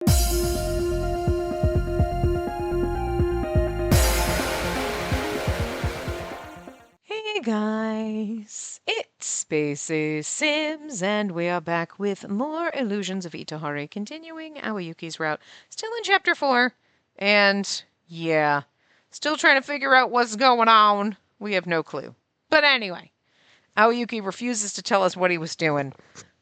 Hey guys, it's Spacey Sims, and we are back with more Illusions of Itehari, continuing Aoyuki's route. Still in Chapter 4, and yeah, still trying to figure out what's going on. We have no clue. But anyway, Aoyuki refuses to tell us what he was doing,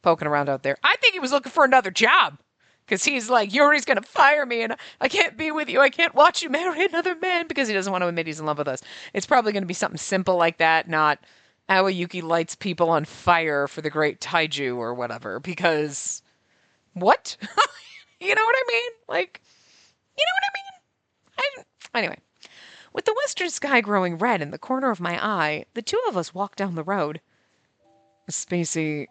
poking around out there. I think he was looking for another job. Because he's like, Yuri's going to fire me and I can't be with you. I can't watch you marry another man because he doesn't want to admit he's in love with us. It's probably going to be something simple like that, not Aoyuki lights people on fire for the great taiju or whatever. Because, what? You know what I mean? Like, you know what I mean? Anyway, with the western sky growing red in the corner of my eye, the two of us walked down the road. Spacey,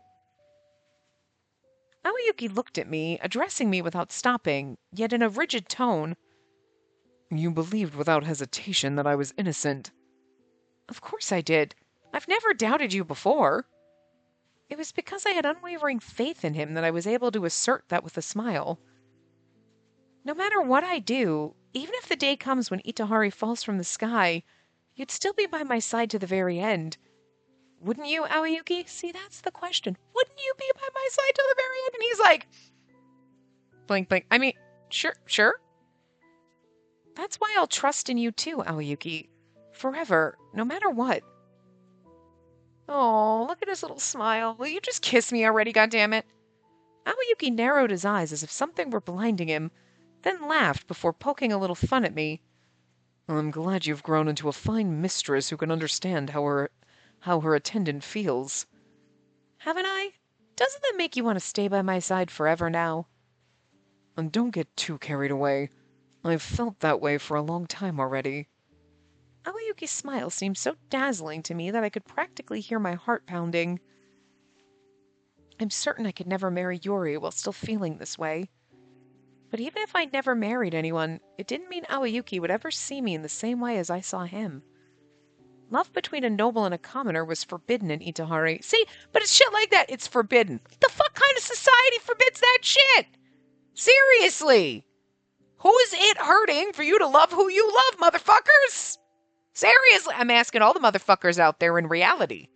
Aoyuki looked at me, addressing me without stopping, yet in a rigid tone. You believed without hesitation that I was innocent. Of course I did. I've never doubted you before. It was because I had unwavering faith in him that I was able to assert that with a smile. No matter what I do, even if the day comes when Itehari falls from the sky, you'd still be by my side to the very end. Wouldn't you, Aoyuki? See, that's the question. Wouldn't you be by my side till the very end? And he's like, blink, blink. I mean, sure. That's why I'll trust in you too, Aoyuki. Forever, no matter what. Oh, look at his little smile. Will you just kiss me already, goddammit? Aoyuki narrowed his eyes as if something were blinding him, then laughed before poking a little fun at me. I'm glad you've grown into a fine mistress who can understand how her attendant feels. Haven't I? Doesn't that make you want to stay by my side forever now? And don't get too carried away. I've felt that way for a long time already. Aoyuki's smile seemed so dazzling to me that I could practically hear my heart pounding. I'm certain I could never marry Yuri while still feeling this way. But even if I'd never married anyone, it didn't mean Aoyuki would ever see me in the same way as I saw him. Love between a noble and a commoner was forbidden in Itehari. See, but it's shit like that. It's forbidden. What the fuck kind of society forbids that shit? Seriously. Who is it hurting for you to love who you love, motherfuckers? Seriously. I'm asking all the motherfuckers out there in reality.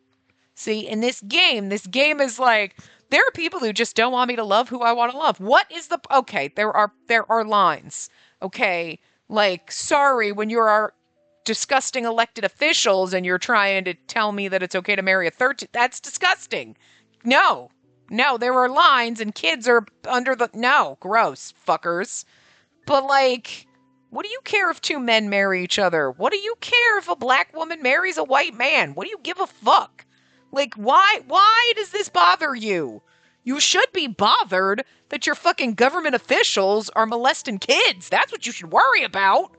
See, in this game is like, there are people who just don't want me to love who I want to love. What is the... Okay, there are lines. Okay, like, sorry, when you're our disgusting elected officials and you're trying to tell me that it's okay to marry a 13... That's disgusting. No, there are lines and kids are under the... No, gross, fuckers. But, like, what do you care if two men marry each other? What do you care if a black woman marries a white man? What do you give a fuck? Like, why does this bother you? You should be bothered that your fucking government officials are molesting kids. That's what you should worry about.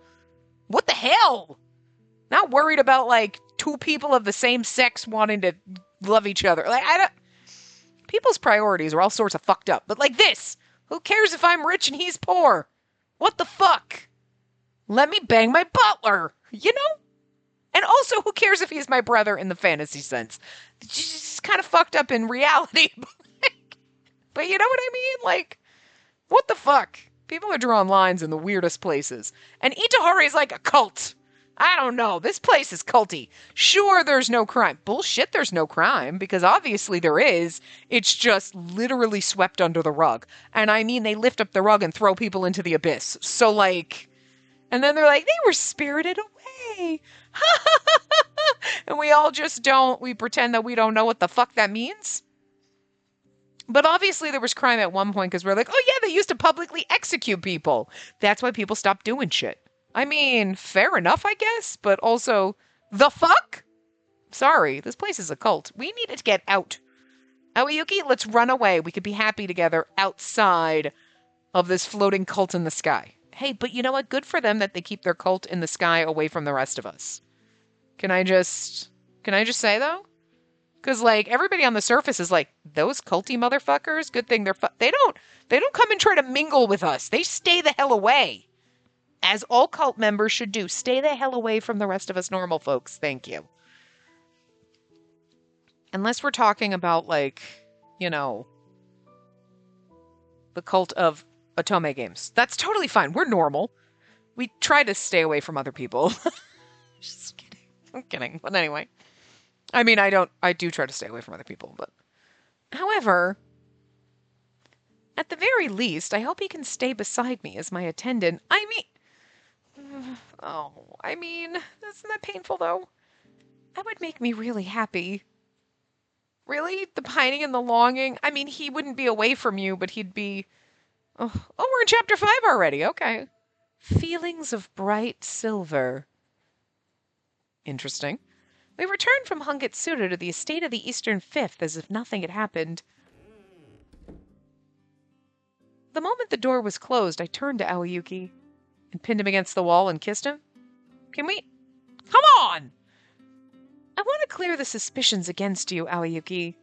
What the hell? Not worried about, like, two people of the same sex wanting to love each other. Like, people's priorities are all sorts of fucked up. But like this, who cares if I'm rich and he's poor? What the fuck? Let me bang my butler, you know? And also, who cares if he's my brother in the fantasy sense? It's just kind of fucked up in reality. But you know what I mean? Like, what the fuck? People are drawing lines in the weirdest places. And Itehari is like a cult. I don't know. This place is culty. Sure, there's no crime. Bullshit, there's no crime. Because obviously there is. It's just literally swept under the rug. And I mean, they lift up the rug and throw people into the abyss. So, like... And then they're like, they were spirited away. And we all just we pretend that we don't know what the fuck that means. But obviously there was crime at one point because we're like, oh yeah, they used to publicly execute people. That's why people stopped doing shit. I mean, fair enough, I guess. But also, the fuck? Sorry, this place is a cult. We need to get out. Aoyuki, let's run away. We could be happy together outside of this floating cult in the sky. Hey, but you know what? Good for them that they keep their cult in the sky away from the rest of us. Can I just say, though? Because, like, everybody on the surface is like, those culty motherfuckers, good thing they don't come and try to mingle with us. They stay the hell away. As all cult members should do. Stay the hell away from the rest of us normal folks. Thank you. Unless we're talking about, like, you know, the cult of Otome games. That's totally fine. We're normal. We try to stay away from other people. Just kidding. I'm kidding. But anyway. I mean, I do try to stay away from other people, but. However, at the very least, I hope he can stay beside me as my attendant. I mean. Oh, I mean, isn't that painful though? That would make me really happy. Really? The pining and the longing? I mean, he wouldn't be away from you, but he'd be. Oh, we're in chapter 5 already. Okay. Feelings of bright silver. Interesting. We returned from Hungetsuda to the estate of the Eastern Fifth as if nothing had happened. The moment the door was closed, I turned to Aoyuki and pinned him against the wall and kissed him. Can we? Come on! I want to clear the suspicions against you, Aoyuki.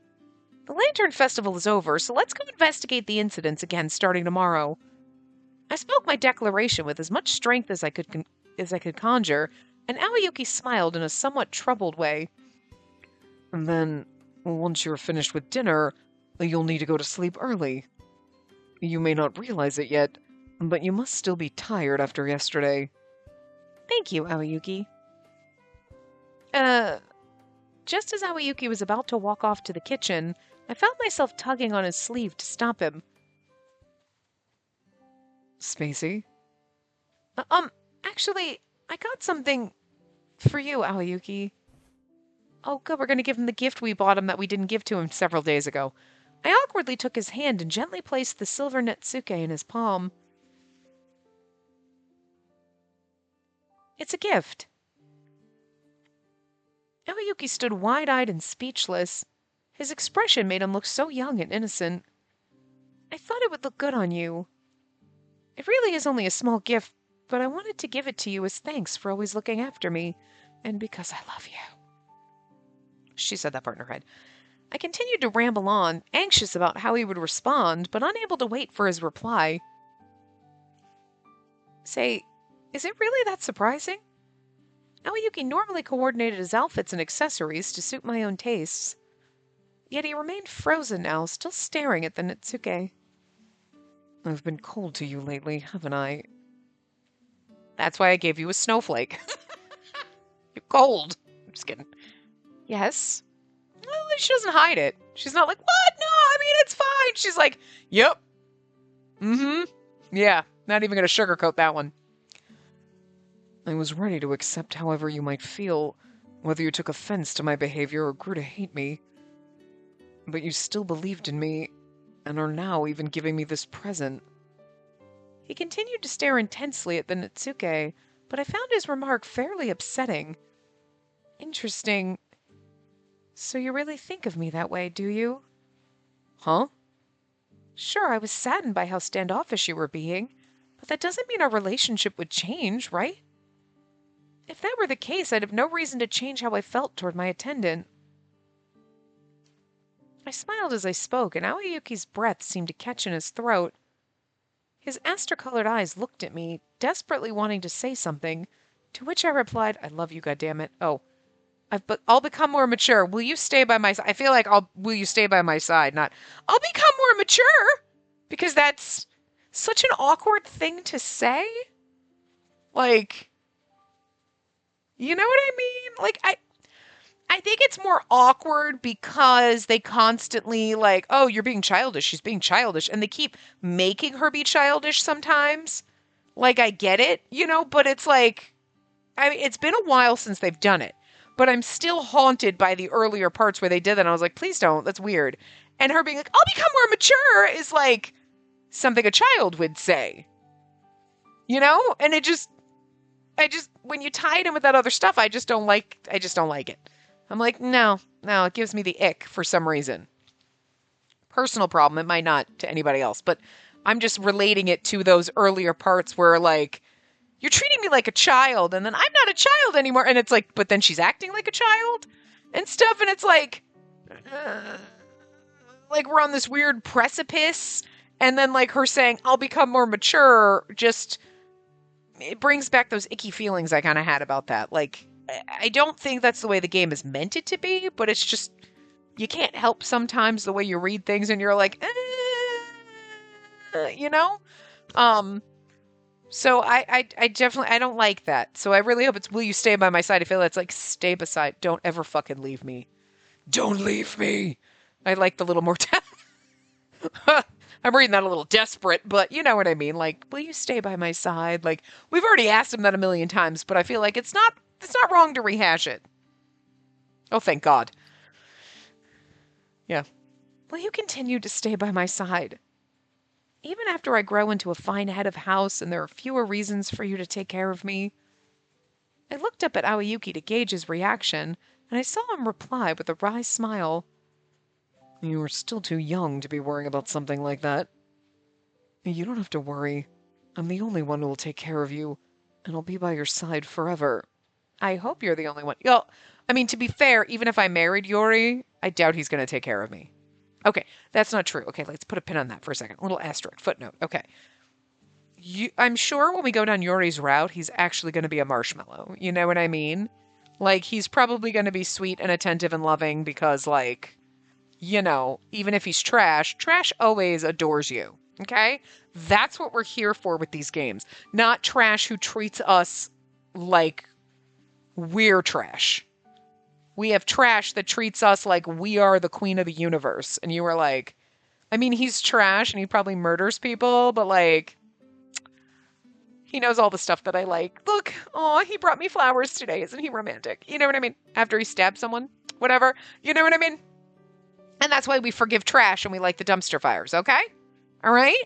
The Lantern Festival is over, so let's go investigate the incidents again starting tomorrow. I spoke my declaration with as much strength as I could conjure, and Aoyuki smiled in a somewhat troubled way. And then, once you're finished with dinner, you'll need to go to sleep early. You may not realize it yet, but you must still be tired after yesterday. Thank you, Aoyuki. Just as Aoyuki was about to walk off to the kitchen, I found myself tugging on his sleeve to stop him. Spacey? Actually, I got something for you, Aoyuki. Oh, good, we're going to give him the gift we bought him that we didn't give to him several days ago. I awkwardly took his hand and gently placed the silver Netsuke in his palm. It's a gift. Aoyuki stood wide-eyed and speechless. His expression made him look so young and innocent. I thought it would look good on you. It really is only a small gift, but I wanted to give it to you as thanks for always looking after me, and because I love you. She said that part in her head. I continued to ramble on, anxious about how he would respond, but unable to wait for his reply. Say, is it really that surprising? Aoyuki normally coordinated his outfits and accessories to suit my own tastes. Yet he remained frozen now, still staring at the Netsuke. I've been cold to you lately, haven't I? That's why I gave you a snowflake. You're cold. I'm just kidding. Yes? Well, she doesn't hide it. She's not like, what? No, I mean, it's fine. She's like, yep. Mm-hmm. Yeah, not even going to sugarcoat that one. I was ready to accept however you might feel, whether you took offense to my behavior or grew to hate me. But you still believed in me, and are now even giving me this present. He continued to stare intensely at the Netsuke, but I found his remark fairly upsetting. Interesting. So you really think of me that way, do you? Huh? Sure, I was saddened by how standoffish you were being, but that doesn't mean our relationship would change, right? If that were the case, I'd have no reason to change how I felt toward my attendant. I smiled as I spoke, and Aoyuki's breath seemed to catch in his throat. His aster-colored eyes looked at me, desperately wanting to say something, to which I replied, I love you, goddammit. Oh, I'll become more mature. Will you stay by my side? I feel like will you stay by my side? Not, I'll become more mature! Because that's such an awkward thing to say. Like, you know what I mean? Like, I think it's more awkward because they constantly like, oh, you're being childish. She's being childish. And they keep making her be childish sometimes. Like, I get it, but it's like, I mean, it's been a while since they've done it. But I'm still haunted by the earlier parts where they did that. And I was like, please don't. That's weird. And her being like, I'll become more mature is like something a child would say. And when you tie it in with that other stuff, I just don't like it. I'm like, no, it gives me the ick for some reason. Personal problem, it might not to anybody else, but I'm just relating it to those earlier parts where, like, you're treating me like a child, and then I'm not a child anymore, and it's like, but then she's acting like a child and stuff, and it's like we're on this weird precipice, and then, like, her saying, I'll become more mature, just, it brings back those icky feelings I kind of had about that, like, I don't think that's the way the game is meant it to be, but it's just, you can't help sometimes the way you read things and you're like, Um, so I definitely I don't like that. So I really hope it's will you stay by my side? I feel that's like stay beside. Don't ever fucking leave me. Don't leave me. I like the little more. I'm reading that a little desperate, but you know what I mean. Like, will you stay by my side? Like, we've already asked him that a million times, but I feel like it's not wrong to rehash it. Oh, thank God. Yeah. Will you continue to stay by my side? Even after I grow into a fine head of house and there are fewer reasons for you to take care of me? I looked up at Aoyuki to gauge his reaction, and I saw him reply with a wry smile. You are still too young to be worrying about something like that. You don't have to worry. I'm the only one who will take care of you, and I'll be by your side forever. I hope you're the only one. Well, I mean, to be fair, even if I married Yori, I doubt he's going to take care of me. Okay, that's not true. Okay, let's put a pin on that for a second. A little asterisk, footnote. Okay. I'm sure when we go down Yori's route, he's actually going to be a marshmallow. You know what I mean? Like, he's probably going to be sweet and attentive and loving because, like, even if he's trash, trash always adores you. Okay? That's what we're here for with these games. Not trash who treats us like we're trash. We have trash that treats us like we are the queen of the universe. And you were like, I mean, he's trash and he probably murders people, but like, he knows all the stuff that I like. Look, oh, he brought me flowers today. Isn't he romantic? You know what I mean? After he stabbed someone, whatever. You know what I mean? And that's why we forgive trash and we like the dumpster fires, okay? All right?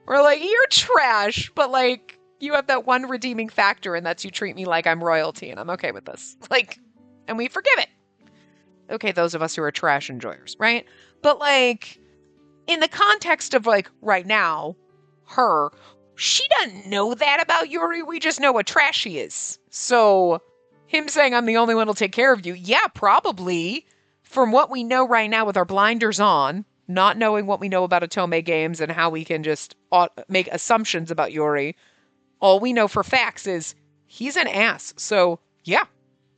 We're like, you're trash, but like, you have that one redeeming factor, and that's you treat me like I'm royalty, and I'm okay with this. Like, and we forgive it. Okay, those of us who are trash enjoyers, right? But like, in the context of like, right now, she doesn't know that about Yuri. We just know what trash she is. So, him saying I'm the only one who'll take care of you, yeah, probably. From what we know right now with our blinders on, not knowing what we know about Otome games and how we can just make assumptions about Yuri, all we know for facts is he's an ass. So, yeah,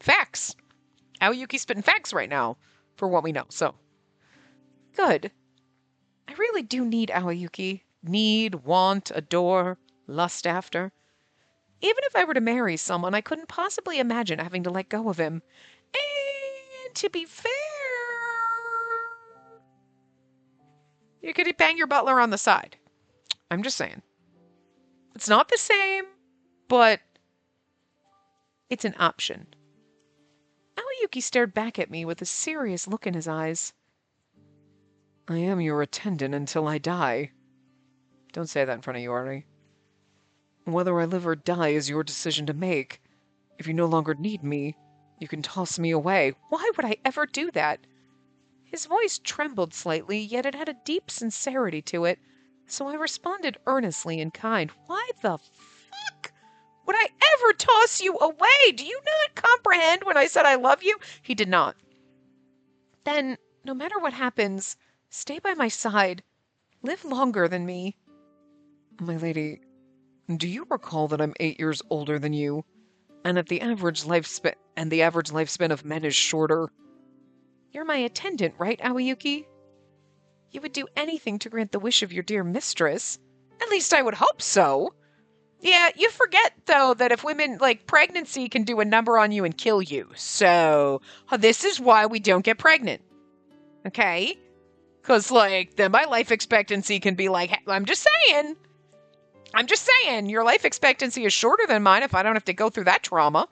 facts. Aoyuki's spitting facts right now for what we know. So, good. I really do need Aoyuki. Need, want, adore, lust after. Even if I were to marry someone, I couldn't possibly imagine having to let go of him. And to be fair, you could bang your butler on the side. I'm just saying. It's not the same, but it's an option. Aoyuki stared back at me with a serious look in his eyes. I am your attendant until I die. Don't say that in front of Yori. Whether I live or die is your decision to make. If you no longer need me, you can toss me away. Why would I ever do that? His voice trembled slightly, yet it had a deep sincerity to it, so I responded earnestly and kind. Why the fuck would I ever toss you away? Do you not comprehend when I said I love you? He did not. Then, no matter what happens, stay by my side. Live longer than me. My lady, do you recall that I'm 8 years older than you, and that the average lifespan of men is shorter? You're my attendant, right, Aoyuki? You would do anything to grant the wish of your dear mistress. At least I would hope so. Yeah, you forget, though, that if women, like, pregnancy can do a number on you and kill you. So, this is why we don't get pregnant. Okay? Because, like, then my life expectancy can be like, I'm just saying, your life expectancy is shorter than mine if I don't have to go through that trauma.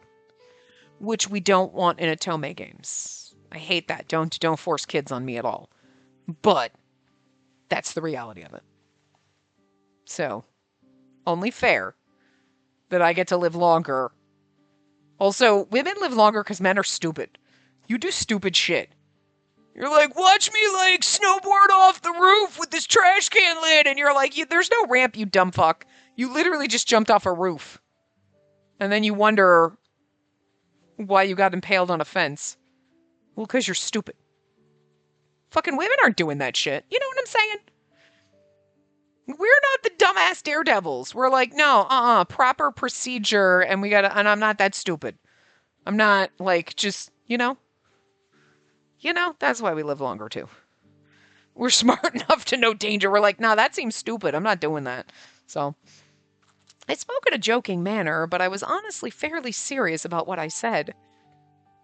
Which we don't want in Otome games. I hate that. Don't force kids on me at all. But that's the reality of it. So, only fair that I get to live longer. Also, women live longer because men are stupid. You do stupid shit. You're like, watch me, like, snowboard off the roof with this trash can lid. And you're like, there's no ramp, you dumb fuck. You literally just jumped off a roof. And then you wonder why you got impaled on a fence. Well, because you're stupid. Fucking women aren't doing that shit. You know what I'm saying? We're not the dumbass daredevils. We're like, no, proper procedure, and and I'm not that stupid. I'm not, like, just, that's why we live longer, too. We're smart enough to know danger. We're like, no, that seems stupid. I'm not doing that. So, I spoke in a joking manner, but I was honestly fairly serious about what I said.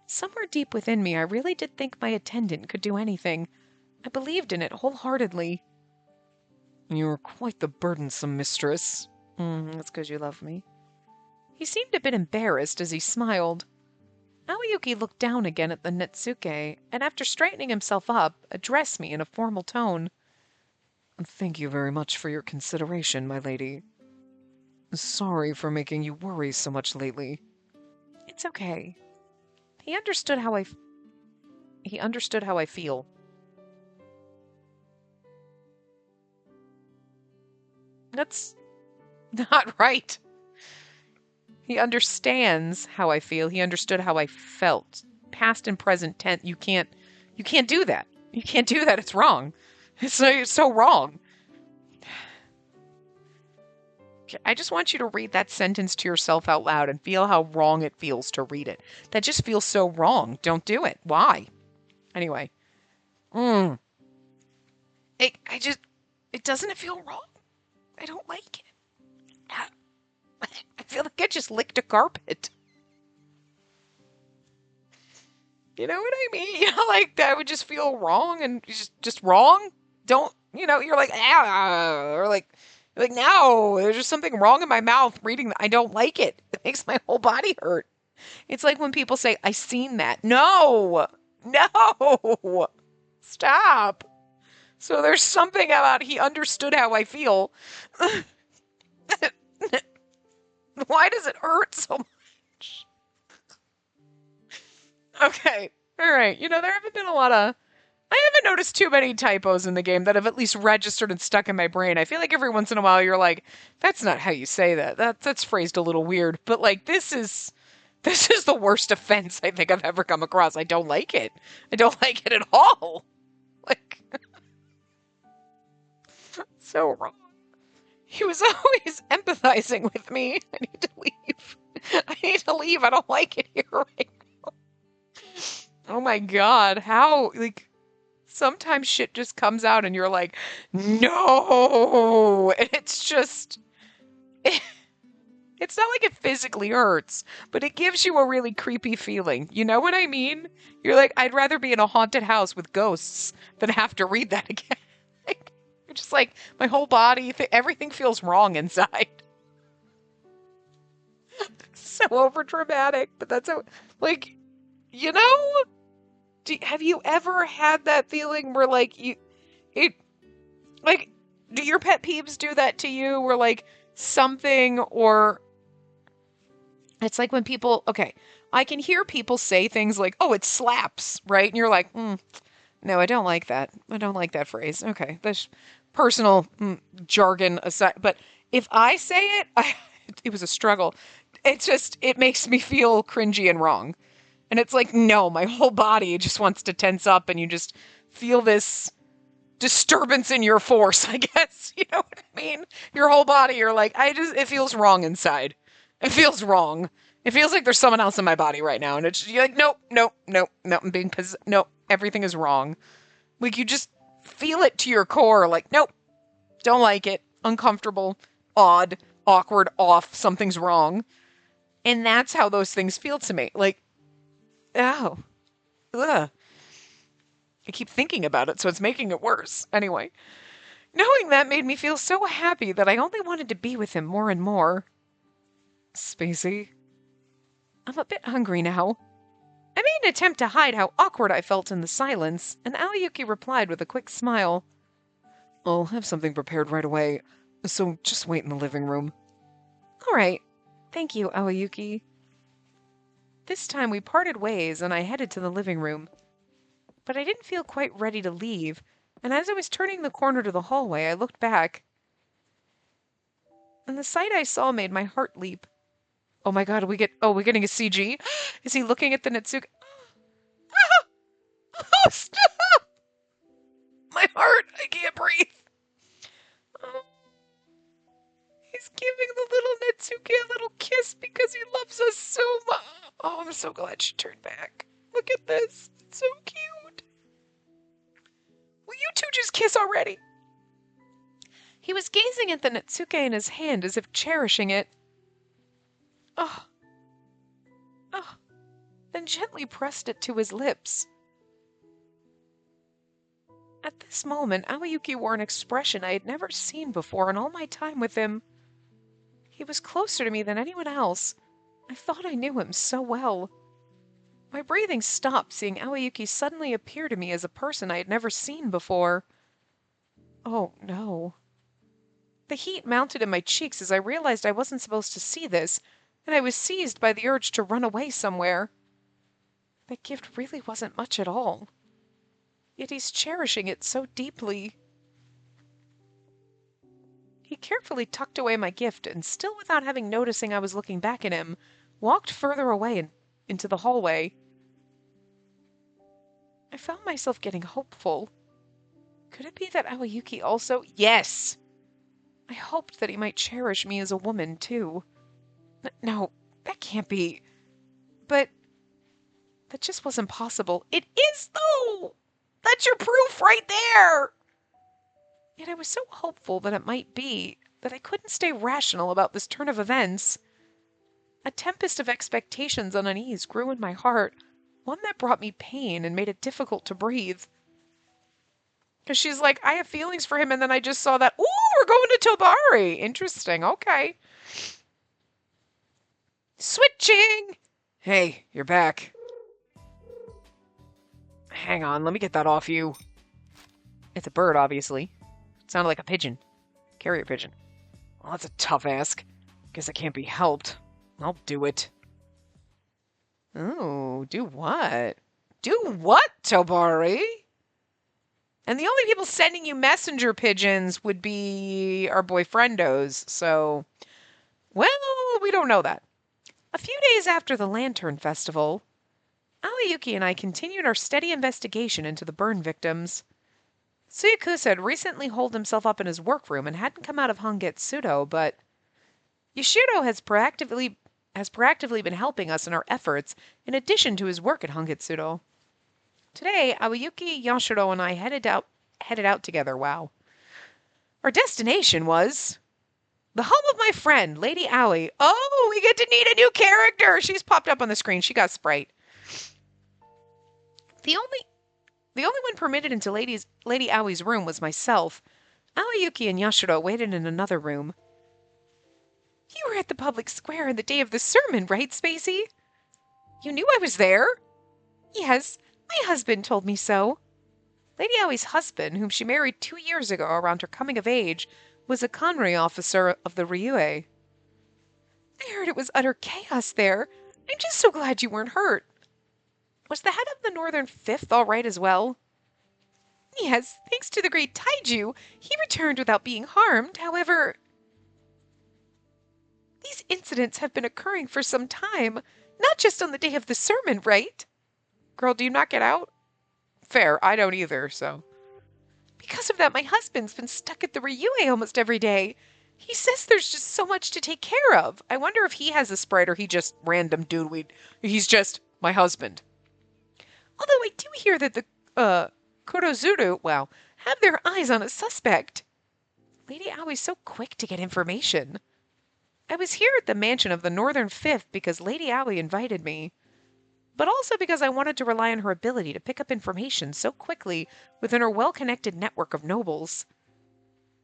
Somewhere deep within me, I really did think my attendant could do anything. I believed in it wholeheartedly. You're quite the burdensome mistress. That's because you love me. He seemed a bit embarrassed as he smiled. Aoyuki looked down again at the Netsuke, and after straightening himself up, addressed me in a formal tone. Thank you very much for your consideration, my lady. Sorry for making you worry so much lately. It's okay. He understood how I feel. That's not right. He understands how I feel. He understood how I felt. Past and present tense. You can't do that. You can't do that. It's wrong. It's so wrong. I just want you to read that sentence to yourself out loud and feel how wrong it feels to read it. That just feels so wrong. Don't do it. Why? Anyway. It doesn't feel wrong. I don't like it. I feel like I just licked a carpet. You know what I mean? You know, like that would just feel wrong and just wrong. Don't, you're like, or like, no, there's just something wrong in my mouth reading that. I don't like it. It makes my whole body hurt. It's like when people say, I seen that. No, stop. So there's something about he understood how I feel. Why does it hurt so much? Okay. All right. There haven't been I haven't noticed too many typos in the game that have at least registered and stuck in my brain. I feel like every once in a while you're like, that's not how you say that. That's phrased a little weird. But like this is the worst offense I think I've ever come across. I don't like it. I don't like it at all. Like so wrong. He was always empathizing with me. I need to leave. I don't like it here right now. Oh my god. How, like, sometimes shit just comes out and you're like, no! And it's just... It's not like it physically hurts, but it gives you a really creepy feeling. You know what I mean? You're like, I'd rather be in a haunted house with ghosts than have to read that again. You're just like, my whole body, everything feels wrong inside. So over dramatic, but that's how, like, have you ever had that feeling where like do your pet peeves do that to you? Where like something, or it's like when people, okay, I can hear people say things like, oh, it slaps, right? And you're like, no, I don't like that. I don't like that phrase. Okay, that's personal jargon aside. But if I say it, it was a struggle. It makes me feel cringy and wrong. And it's like, no, my whole body just wants to tense up and you just feel this disturbance in your force, I guess. You know what I mean? Your whole body, you're like, it feels wrong inside. It feels wrong. It feels like there's someone else in my body right now. And you're like, nope, I'm being nope, everything is wrong. Like, you just feel it to your core, like, nope, don't like it, uncomfortable, odd, awkward, off, something's wrong. And that's how those things feel to me. Like, oh, ugh. I keep thinking about it, so it's making it worse. Anyway, knowing that made me feel so happy that I only wanted to be with him more and more. Spacey, I'm a bit hungry now. I made an attempt to hide how awkward I felt in the silence, and Aoyuki replied with a quick smile. I'll have something prepared right away, so just wait in the living room. All right. Thank you, Aoyuki. This time we parted ways and I headed to the living room. But I didn't feel quite ready to leave, and as I was turning the corner to the hallway, I looked back. And the sight I saw made my heart leap. Oh my god, we're getting a CG? Is he looking at the Netsuke? Oh, stop! My heart, I can't breathe. Oh. He's giving the little Netsuke a little kiss because he loves us so much. Oh, I'm so glad she turned back. Look at this. It's so cute. Will you two just kiss already? He was gazing at the Natsuke in his hand as if cherishing it. Oh, oh, then gently pressed it to his lips. At this moment, Aoyuki wore an expression I had never seen before in all my time with him. He was closer to me than anyone else. I thought I knew him so well. My breathing stopped seeing Aoyuki suddenly appear to me as a person I had never seen before. Oh, no. The heat mounted in my cheeks as I realized I wasn't supposed to see this, and I was seized by the urge to run away somewhere. That gift really wasn't much at all. Yet he's cherishing it so deeply. He carefully tucked away my gift and, still without having noticing I was looking back at him, walked further away and into the hallway. I found myself getting hopeful. Could it be that Aoyuki also... Yes! I hoped that he might cherish me as a woman, too. No, that can't be. But that just wasn't possible. It is, though! That's your proof right there! Yet I was so hopeful that it might be that I couldn't stay rational about this turn of events. A tempest of expectations and unease grew in my heart, one that brought me pain and made it difficult to breathe. Because she's like, I have feelings for him, and then I just saw that, ooh, we're going to Tobari! Interesting, okay. Switching! Hey, you're back. Hang on, let me get that off you. It's a bird, obviously. It sounded like a pigeon. Carrier pigeon. Well, that's a tough ask. Guess it can't be helped. I'll do it. Oh, do what? Do what, Tobari? And the only people sending you messenger pigeons would be our boyfriendos, so... Well, we don't know that. A few days after the Lantern Festival, Aoyuki and I continued our steady investigation into the burn victims. Tsuyakusa had recently holed himself up in his workroom and hadn't come out of Hangetsudo, but Yashiro has proactively been helping us in our efforts in addition to his work at Hangetsudo. Today, Aoyuki, Yashiro, and I headed out together. Wow. Our destination was the home of my friend, Lady Aoi. Oh, we get to meet a new character! She's popped up on the screen. She got Sprite. The only one permitted into Lady Aoi's room was myself. Aoyuki and Yashiro waited in another room. You were at the public square on the day of the sermon, right, Spacey? You knew I was there? Yes, my husband told me so. Lady Aoi's husband, whom she married 2 years ago around her coming of age, was a Conry officer of the Ryue. I heard it was utter chaos there. I'm just so glad you weren't hurt. Was the head of the Northern Fifth all right as well? Yes, thanks to the great Taiju, he returned without being harmed. However, these incidents have been occurring for some time, not just on the day of the sermon, right? Girl, do you not get out? Fair, I don't either, so. Because of that, my husband's been stuck at the Ryue almost every day. He says there's just so much to take care of. I wonder if he has a sprite or he just random dude. He's just my husband. Although I do hear that the Kurozuru, well, have their eyes on a suspect. Lady Aoi's so quick to get information. I was here at the mansion of the Northern Fifth because Lady Aoi invited me, but also because I wanted to rely on her ability to pick up information so quickly within her well-connected network of nobles.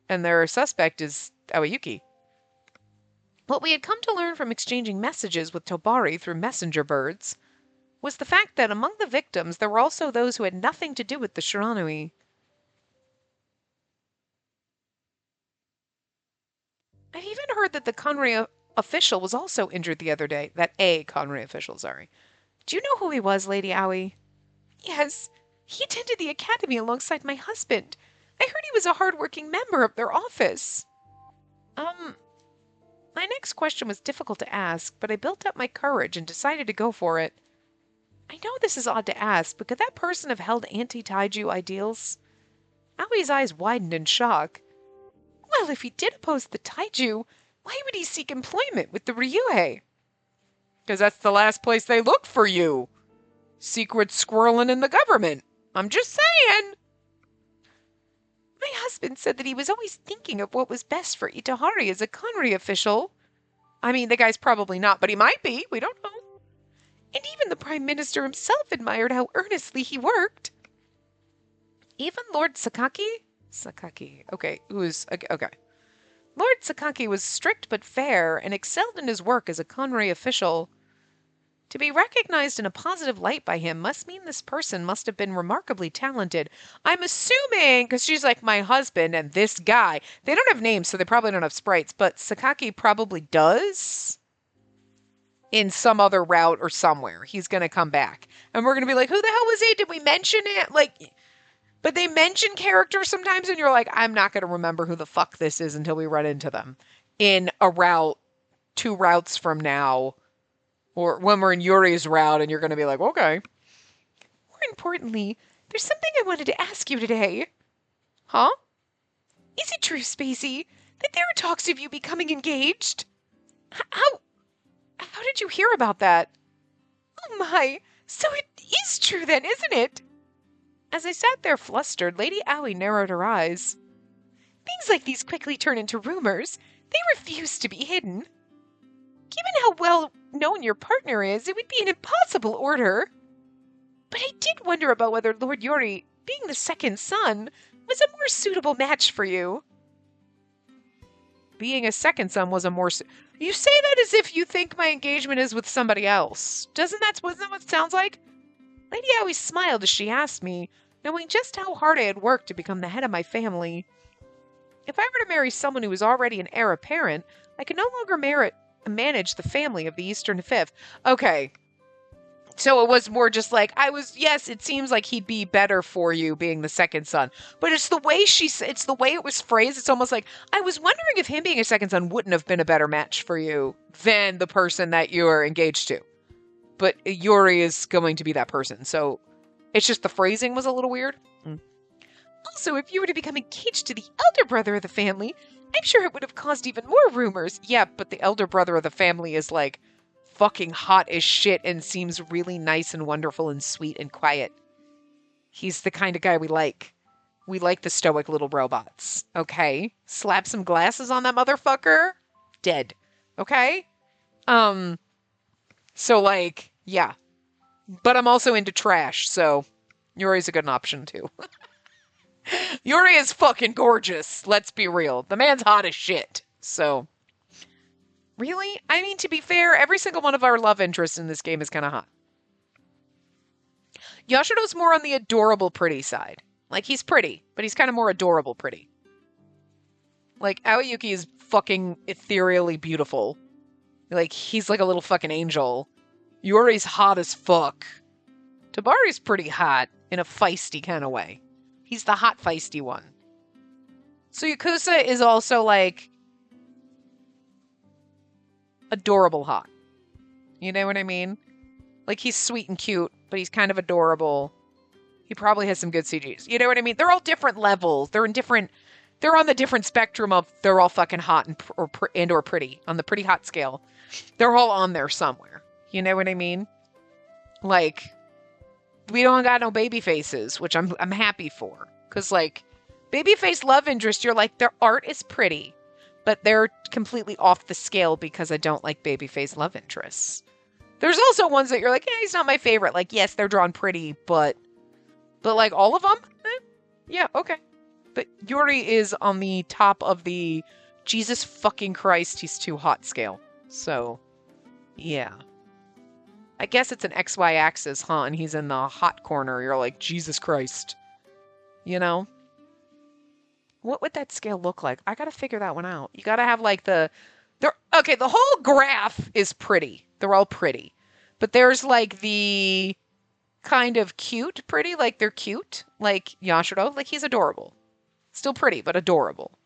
And their suspect is Aoyuki. What we had come to learn from exchanging messages with Tobari through messenger birds was the fact that among the victims there were also those who had nothing to do with the Shiranui. I've even heard that the Conry official was also injured the other day. That a Conry official, sorry. Do you know who he was, Lady Aoi? Yes, he attended the academy alongside my husband. I heard he was a hard-working member of their office. My next question was difficult to ask, but I built up my courage and decided to go for it. I know this is odd to ask, but could that person have held anti-Taiju ideals? Aoi's eyes widened in shock. Well, if he did oppose the Taiju, why would he seek employment with the Ryue? Because that's the last place they look for you. Secret squirreling in the government. I'm just saying. My husband said that he was always thinking of what was best for Itehari as a Conry official. I mean, the guy's probably not, but he might be. We don't know. And even the Prime Minister himself admired how earnestly he worked. Even Lord Sakaki? Sakaki. Okay, okay. Lord Sakaki was strict but fair and excelled in his work as a Conry official. To be recognized in a positive light by him must mean this person must have been remarkably talented. I'm assuming, because she's like my husband and this guy. They don't have names, so they probably don't have sprites, but Sakaki probably does. In some other route or somewhere. He's going to come back. And we're going to be like, who the hell was he? Did we mention it? But they mention characters sometimes, and you're like, I'm not going to remember who the fuck this is until we run into them. In a route, 2 routes from now. Or when we're in Yuri's route and you're going to be like, okay. More importantly, there's something I wanted to ask you today. Huh? Is it true, Spacey, that there are talks of you becoming engaged? How did you hear about that? Oh my, so it is true then, isn't it? As I sat there flustered, Lady Allie narrowed her eyes. Things like these quickly turn into rumors. They refuse to be hidden. Given how well known your partner is, it would be an impossible order. But I did wonder about whether Lord Yuri, being the second son, was a more suitable match for you. Being a second son was a more... You say that as if you think my engagement is with somebody else. Wasn't that what it sounds like? Lady Allie smiled as she asked me, knowing just how hard I had worked to become the head of my family. If I were to marry someone who was already an heir apparent, I could no longer manage the family of the Eastern Fifth. Okay. So it was more just like, yes, it seems like he'd be better for you being the second son. But it's the way it's the way it was phrased. It's almost like, I was wondering if him being a second son wouldn't have been a better match for you than the person that you're engaged to. But Yuri is going to be that person. So it's just the phrasing was a little weird. Also, if you were to become engaged to the elder brother of the family, I'm sure it would have caused even more rumors. Yeah, but the elder brother of the family is like fucking hot as shit and seems really nice and wonderful and sweet and quiet. He's the kind of guy we like. We like the stoic little robots. Okay? Slap some glasses on that motherfucker. Dead. Okay? So like, yeah. But I'm also into trash, so Yuri's a good option too. Yuri is fucking gorgeous. Let's be real. The man's hot as shit. So, really? I mean, to be fair, every single one of our love interests in this game is kind of hot. Yashiro's more on the adorable pretty side. Like, he's pretty, but he's kind of more adorable pretty. Like, Aoyuki is fucking ethereally beautiful. Like, he's like a little fucking angel. Yuri's hot as fuck. Tabari's pretty hot in a feisty kind of way. He's the hot, feisty one. So Yakuza is also, like, adorable hot. You know what I mean? Like, he's sweet and cute, but he's kind of adorable. He probably has some good CGs. You know what I mean? They're all different levels. They're on the different spectrum of they're all fucking hot or pretty. On the pretty hot scale. They're all on there somewhere. You know what I mean? Like... We don't got no baby faces, which I'm happy for. Because, like, babyface love interest, you're like, their art is pretty. But they're completely off the scale because I don't like babyface love interests. There's also ones that you're like, he's not my favorite. Like, yes, they're drawn pretty, but like, all of them? Yeah, okay. But Yuri is on the top of the Jesus fucking Christ, he's too hot scale. So, yeah. I guess it's an XY axis, huh? And he's in the hot corner. You're like, Jesus Christ. You know? What would that scale look like? I gotta figure that one out. You gotta have like the whole graph is pretty. They're all pretty. But there's like the kind of cute pretty, like they're cute. Like Yashiro, like he's adorable. Still pretty, but adorable.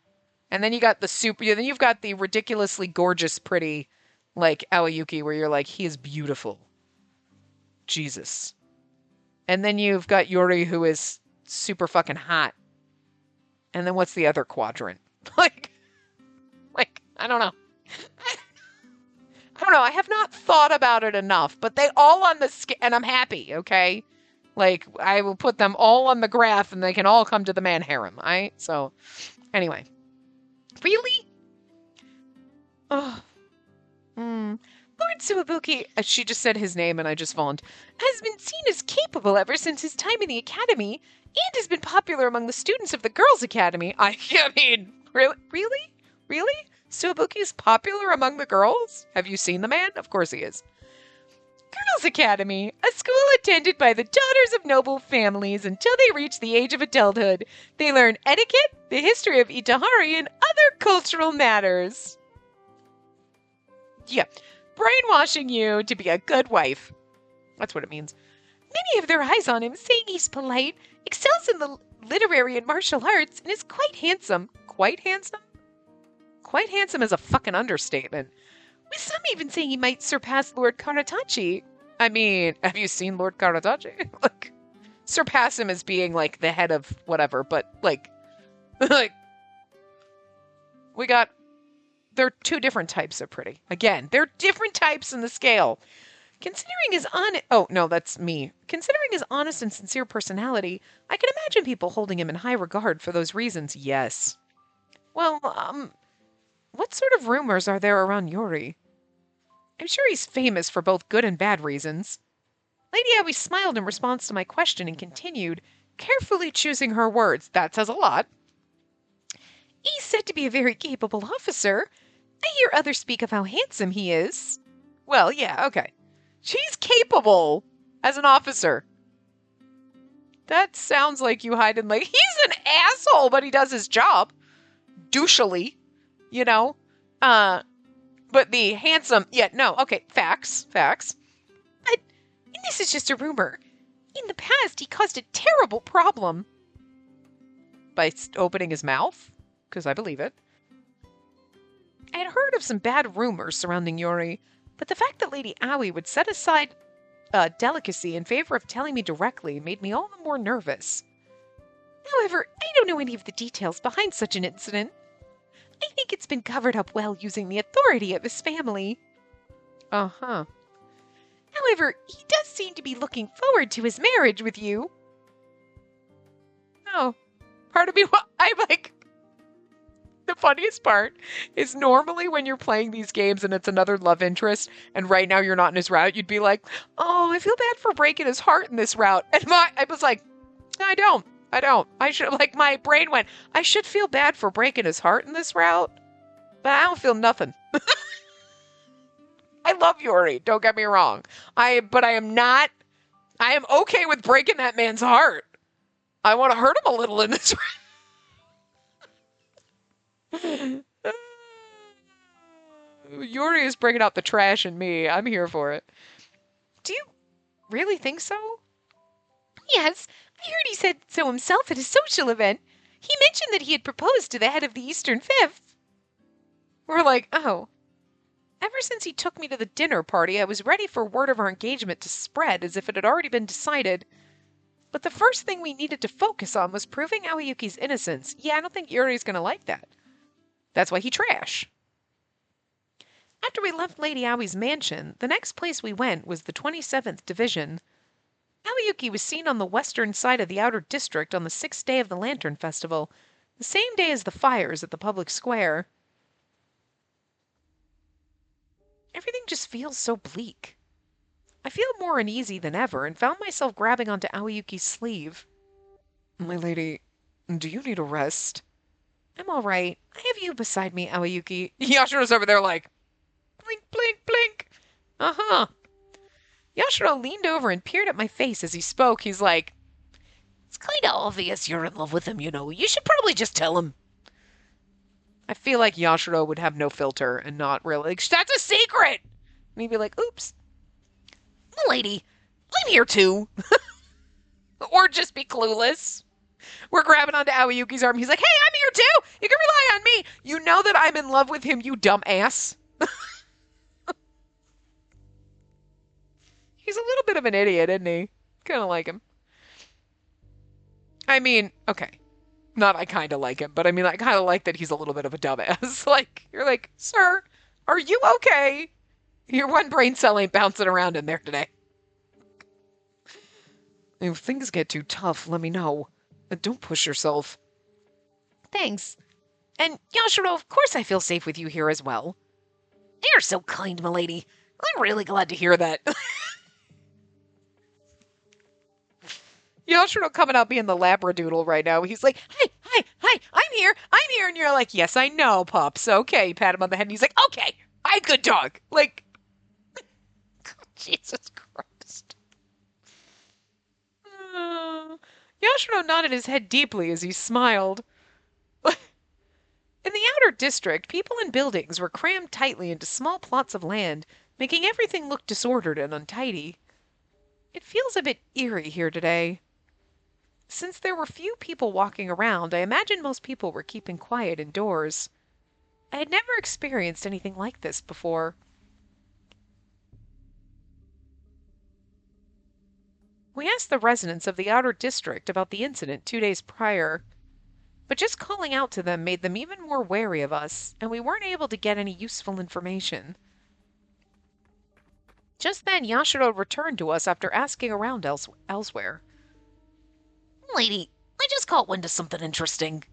And then you got then you've got the ridiculously gorgeous pretty, like Aoyuki, where you're like, he is beautiful. Jesus. And then you've got Yuri, who is super fucking hot. And then what's the other quadrant? like, I don't know. I don't know. I have not thought about it enough, but they all on the scale, and I'm happy, okay? Like, I will put them all on the graph and they can all come to the man harem, alright? So, anyway. Really? Oh, Lord Suwabuki, she just said his name and I just fawned, has been seen as capable ever since his time in the academy and has been popular among the students of the girls' academy. I mean, really? Really? Really? Suwabuki is popular among the girls? Have you seen the man? Of course he is. Girls' Academy, a school attended by the daughters of noble families until they reach the age of adulthood. They learn etiquette, the history of Itehari, and other cultural matters. Yeah, brainwashing you to be a good wife. That's what it means. Many have their eyes on him, saying he's polite, excels in the literary and martial arts, and is quite handsome. Quite handsome? Quite handsome is a fucking understatement. With some even saying he might surpass Lord Karatachi. I mean, have you seen Lord Karatachi? Like, surpass him as being, like, the head of whatever, but, like, there are two different types of pretty. Again, there are different types in the scale. Considering his Considering his honest and sincere personality, I can imagine people holding him in high regard for those reasons, yes. Well, what sort of rumors are there around Yuri? I'm sure he's famous for both good and bad reasons. Lady Aoi smiled in response to my question and continued, carefully choosing her words. That says a lot. He's said to be a very capable officer. I hear others speak of how handsome he is. Well, yeah, okay. She's capable as an officer. That sounds like you hide in, like, he's an asshole, but he does his job. Douchily. You know? But the handsome, yeah, no, okay, facts. But this is just a rumor. In the past, he caused a terrible problem. By opening his mouth? Because I believe it. I had heard of some bad rumors surrounding Yuri, but the fact that Lady Aoi would set aside delicacy in favor of telling me directly made me all the more nervous. However, I don't know any of the details behind such an incident. I think it's been covered up well using the authority of his family. Uh-huh. However, he does seem to be looking forward to his marriage with you. Oh, part of me, I'm like, the funniest part is normally when you're playing these games and it's another love interest, and right now you're not in his route, you'd be like, oh, I feel bad for breaking his heart in this route. And I was like, I don't. I should, like, my brain went, I should feel bad for breaking his heart in this route, but I don't feel nothing. I love Yuri, don't get me wrong. But I am okay with breaking that man's heart. I want to hurt him a little in this route. Yuri is bringing out the trash in me. I'm here for it. Do you really think so? Yes. I heard he said so himself at a social event. He mentioned that he had proposed to the head of the Eastern Fifth. We're like, oh. Ever since he took me to the dinner party, I was ready for word of our engagement to spread as if it had already been decided. But the first thing we needed to focus on was proving Aoyuki's innocence. Yeah, I don't think Yuri's going to like that. That's why he trash. After we left Lady Aoi's mansion, the next place we went was the 27th Division. Aoyuki was seen on the western side of the outer district on the 6th day of the Lantern Festival, the same day as the fires at the public square. Everything just feels so bleak. I feel more uneasy than ever and found myself grabbing onto Aoyuki's sleeve. My lady, do you need a rest? I'm all right. I have you beside me, Aoyuki. Yashiro's over there like, blink, blink, blink. Uh-huh. Yashiro leaned over and peered at my face as he spoke. He's like, it's kind of obvious you're in love with him, you know. You should probably just tell him. I feel like Yashiro would have no filter and not really, like, that's a secret! And he'd be like, oops. Lady, I'm here too. Or just be clueless. We're grabbing onto Aoyuki's arm. He's like, hey, I'm here too! You can rely on me! You know that I'm in love with him, you dumb ass. He's a little bit of an idiot, isn't he? Kind of like him. I mean, okay. Not I kind of like him, but I mean, I kind of like that he's a little bit of a dumbass. Like, you're like, sir, are you okay? Your one brain cell ain't bouncing around in there today. If things get too tough, let me know. Don't push yourself. Thanks. And Yashiro, of course I feel safe with you here as well. You're so kind, milady. I'm really glad to hear that. Yashiro coming out being the labradoodle right now. He's like, hi, I'm here. And you're like, yes, I know, pups. Okay, pat him on the head. And he's like, okay, I'm good dog. Like, Jesus Christ. Yashiro nodded his head deeply as he smiled. In the outer district, people and buildings were crammed tightly into small plots of land, making everything look disordered and untidy. It feels a bit eerie here today. Since there were few people walking around, I imagine most people were keeping quiet indoors. I had never experienced anything like this before. We asked the residents of the outer district about the incident 2 days prior, but just calling out to them made them even more wary of us, and we weren't able to get any useful information. Just then, Yashiro returned to us after asking around elsewhere. Lady, I just caught wind of something interesting.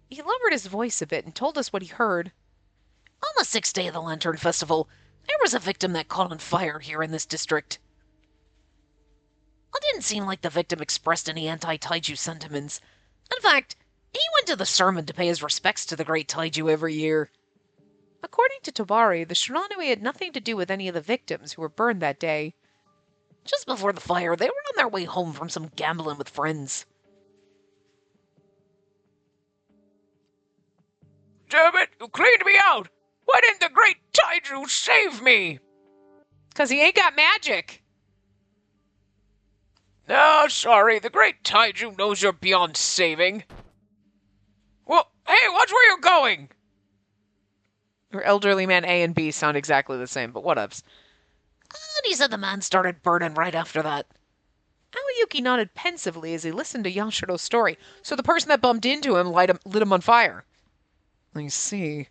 He lowered his voice a bit and told us what he heard. On the 6th day of the Lantern Festival, there was a victim that caught on fire here in this district. It didn't seem like the victim expressed any anti-Taiju sentiments. In fact, he went to the sermon to pay his respects to the great Taiju every year. According to Tobari, the Shiranui had nothing to do with any of the victims who were burned that day. Just before the fire, they were on their way home from some gambling with friends. Damn it, you cleaned me out! Why didn't the great Taiju save me? 'Cause he ain't got magic. No, sorry, the great Taiju knows you're beyond saving. Well, hey, watch where you're going! Your elderly man A and B sound exactly the same, but whatevs. And he said the man started burning right after that. Aoyuki nodded pensively as he listened to Yashiro's story. So the person that bumped into him lit him on fire. I see.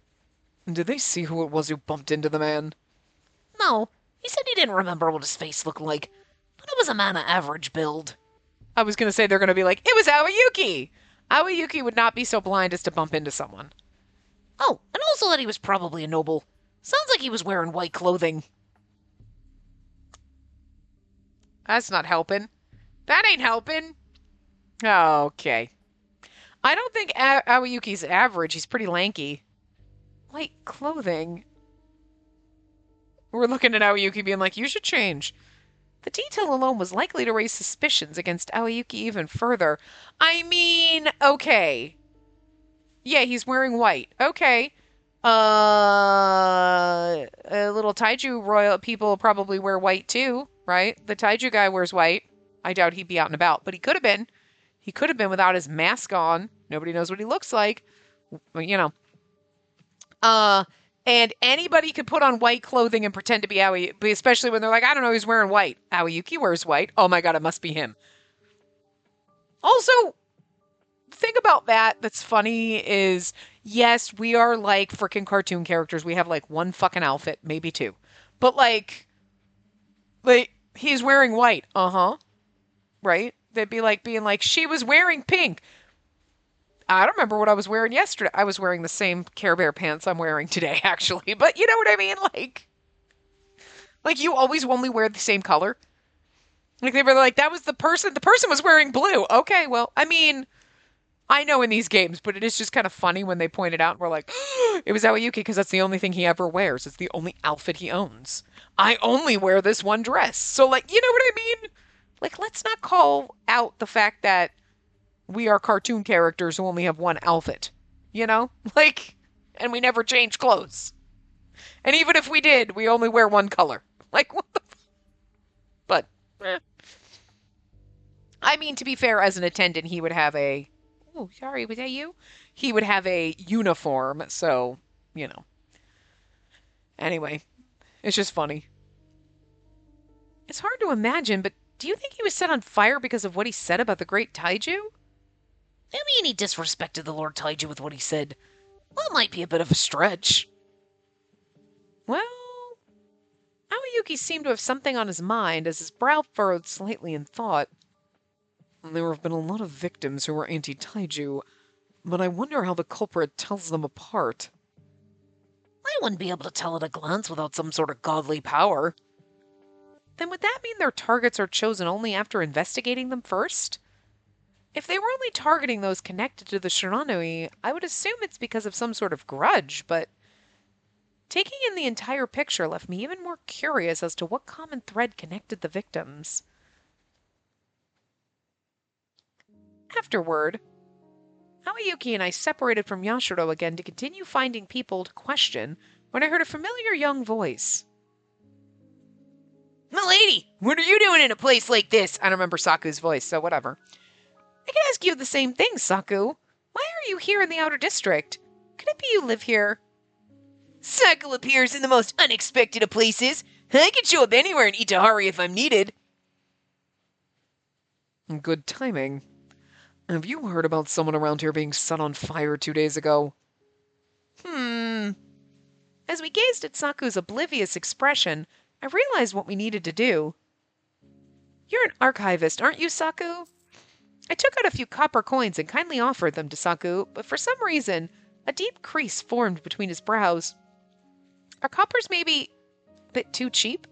Did they see who it was who bumped into the man? No. He said he didn't remember what his face looked like. But it was a man of average build. I was going to say they're going to be like, it was Aoyuki! Aoyuki would not be so blind as to bump into someone. Oh, and also that he was probably a noble. Sounds like he was wearing white clothing. That's not helping. That ain't helping. Okay. I don't think Aoyuki's average. He's pretty lanky. White clothing. We're looking at Aoyuki being like, you should change. The detail alone was likely to raise suspicions against Aoyuki even further. I mean, okay. Yeah, he's wearing white. Okay. Little Taiju royal people probably wear white too, right? The Taiju guy wears white. I doubt he'd be out and about, but he could have been. He could have been without his mask on. Nobody knows what he looks like. You know. And anybody could put on white clothing and pretend to be Aoyuki, especially when they're like, I don't know, he's wearing white. Aoyuki wears white. Oh my god, it must be him. Also, the thing about that's funny is, yes, we are like freaking cartoon characters. We have like one fucking outfit, maybe two. But like he's wearing white. Uh-huh. Right? They'd be like being like, she was wearing pink. I don't remember what I was wearing yesterday. I was wearing the same Care Bear pants I'm wearing today, actually. But you know what I mean? Like you always only wear the same color. Like they were like, that was the person. The person was wearing blue. Okay, well, I mean, I know in these games, but it is just kind of funny when they point it out and we're like, it was Aoyuki because that's the only thing he ever wears. It's the only outfit he owns. I only wear this one dress. So like, you know what I mean? Like, let's not call out the fact that we are cartoon characters who only have one outfit, you know? Like, and we never change clothes. And even if we did, we only wear one color. Like, what the But, I mean, to be fair, as an attendant, he would have a... Oh, sorry, was that you? He would have a uniform, so, you know. Anyway, it's just funny. It's hard to imagine, but do you think he was set on fire because of what he said about the great Taiju? I mean, he disrespected the Lord Taiju with what he said. Well, it might be a bit of a stretch. Well, Aoyuki seemed to have something on his mind as his brow furrowed slightly in thought. There have been a lot of victims who are anti-taiju, but I wonder how the culprit tells them apart. I wouldn't be able to tell at a glance without some sort of godly power. Then would that mean their targets are chosen only after investigating them first? If they were only targeting those connected to the Shiranui, I would assume it's because of some sort of grudge, but taking in the entire picture left me even more curious as to what common thread connected the victims. Afterward, Aoyuki and I separated from Yashiro again to continue finding people to question when I heard a familiar young voice. "Milady, what are you doing in a place like this?" I don't remember Saku's voice, so whatever. "I can ask you the same thing, Saku. Why are you here in the Outer District? Could it be you live here?" "Saku appears in the most unexpected of places. I can show up anywhere in Itehari if I'm needed." Good timing. Have you heard about someone around here being set on fire 2 days ago? As we gazed at Saku's oblivious expression, I realized what we needed to do. "You're an archivist, aren't you, Saku?" I took out a few copper coins and kindly offered them to Saku, but for some reason, a deep crease formed between his brows. Are coppers maybe a bit too cheap?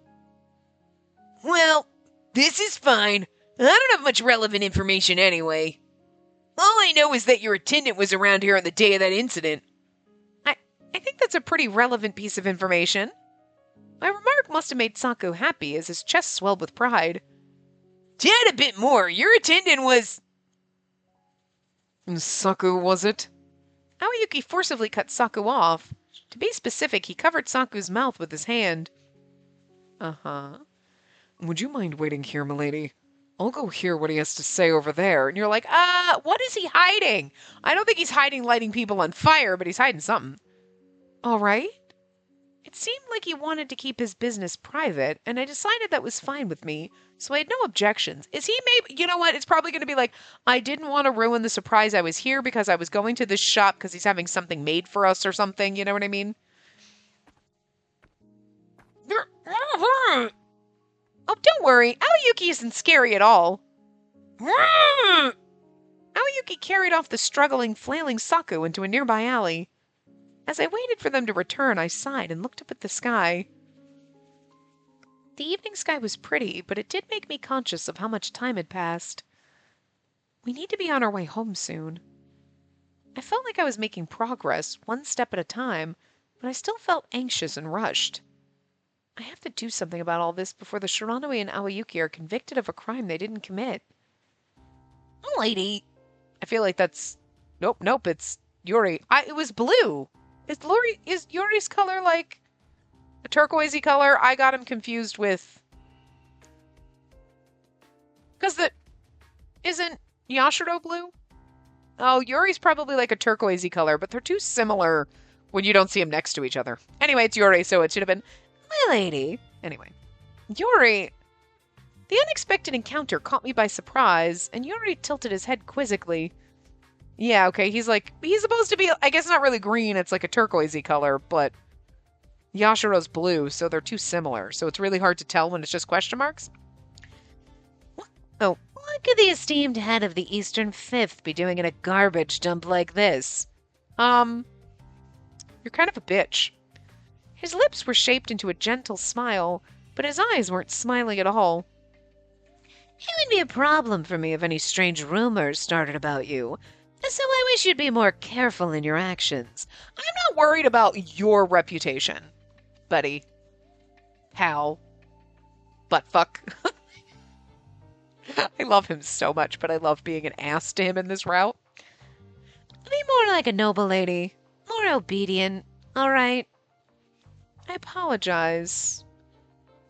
"Well, this is fine. I don't have much relevant information anyway. All I know is that your attendant was around here on the day of that incident." I think that's a pretty relevant piece of information. My remark must have made Saku happy as his chest swelled with pride. "To add a bit more, your attendant was..." "Saku, was it?" Aoyuki forcibly cut Saku off. To be specific, he covered Saku's mouth with his hand. "Uh-huh. Would you mind waiting here, milady? I'll go hear what he has to say over there." And you're like, what is he hiding? I don't think he's hiding lighting people on fire, but he's hiding something. All right. It seemed like he wanted to keep his business private, and I decided that was fine with me, so I had no objections. Is he maybe, you know what, it's probably going to be like, I didn't want to ruin the surprise I was here because I was going to this shop because he's having something made for us or something, you know what I mean? Oh, don't worry, Aoyuki isn't scary at all. Aoyuki carried off the struggling, flailing Saku into a nearby alley. As I waited for them to return, I sighed and looked up at the sky. The evening sky was pretty, but it did make me conscious of how much time had passed. We need to be on our way home soon. I felt like I was making progress, one step at a time, but I still felt anxious and rushed. I have to do something about all this before the Shiranui and Aoyuki are convicted of a crime they didn't commit. Lady. I feel like that's... Nope, it's Yuri. It was blue. Is Yuri's color like a turquoisey color? I got him confused with... Because isn't Yashiro blue? Oh, Yuri's probably like a turquoisey color, but they're too similar when you don't see them next to each other. Anyway, it's Yuri, so it should have been my lady. Anyway, Yuri... The unexpected encounter caught me by surprise, and Yuri tilted his head quizzically. Yeah, okay, he's supposed to be, I guess not really green, it's like a turquoisey color, but Yashiro's blue, so they're too similar, so it's really hard to tell when it's just question marks. What could the esteemed head of the Eastern Fifth be doing in a garbage dump like this? You're kind of a bitch. His lips were shaped into a gentle smile, but his eyes weren't smiling at all. It would be a problem for me if any strange rumors started about you. So I wish you'd be more careful in your actions. I'm not worried about your reputation, buddy. Pal. Buttfuck. I love him so much, but I love being an ass to him in this route. Be more like a noble lady. More obedient, alright? I apologize.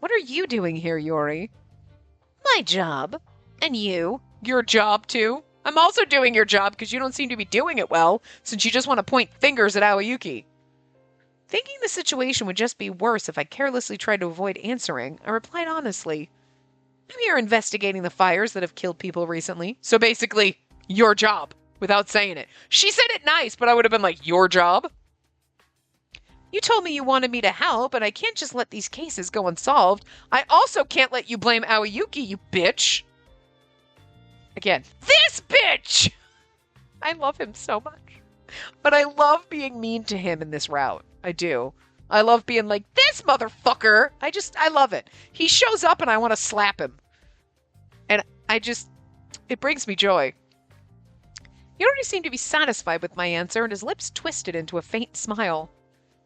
What are you doing here, Yuri? My job. And you? Your job, too? I'm also doing your job because you don't seem to be doing it well, since you just want to point fingers at Aoyuki. Thinking the situation would just be worse if I carelessly tried to avoid answering, I replied honestly. I'm here investigating the fires that have killed people recently. So basically, your job, without saying it. She said it nice, but I would have been like, your job? You told me you wanted me to help, and I can't just let these cases go unsolved. I also can't let you blame Aoyuki, you bitch. Again, this bitch! I love him so much. But I love being mean to him in this route. I do. I love being like, this motherfucker! I love it. He shows up and I want to slap him. And it brings me joy. He already seemed to be satisfied with my answer, and his lips twisted into a faint smile.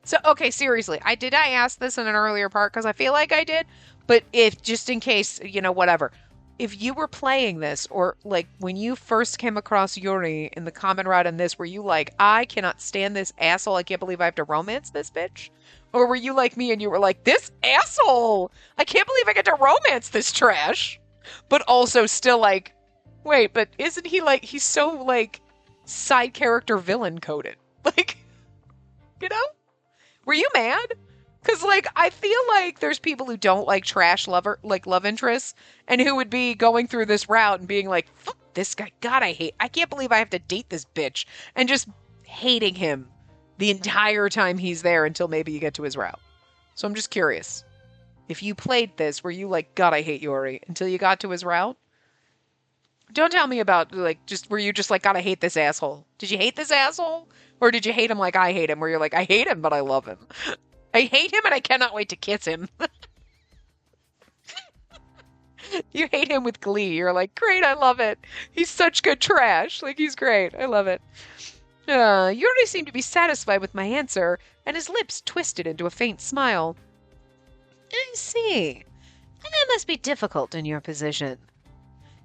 So, okay, seriously, did I ask this in an earlier part? Because I feel like I did. But if, just in case, whatever. If you were playing this, or, like, when you first came across Yuri in the common route in this, were you like, I cannot stand this asshole, I can't believe I have to romance this bitch? Or were you like me and you were like, this asshole! I can't believe I get to romance this trash! But also still like, wait, but isn't he like, he's so, like, side character villain coded? Like, Were you mad? Because, like, I feel like there's people who don't like trash love interests, and who would be going through this route and being like, fuck this guy. God, I can't believe I have to date this bitch. And just hating him the entire time he's there until maybe you get to his route. So I'm just curious. If you played this, were you like, God, I hate Yuri, until you got to his route? Don't tell me about, like, were you just like, God, I hate this asshole? Did you hate this asshole? Or did you hate him like I hate him, where you're like, I hate him, but I love him? I hate him and I cannot wait to kiss him. You hate him with glee. You're like, great, I love it. He's such good trash. Like, he's great. I love it. Yuri seemed to be satisfied with my answer, and his lips twisted into a faint smile. I see. That must be difficult in your position.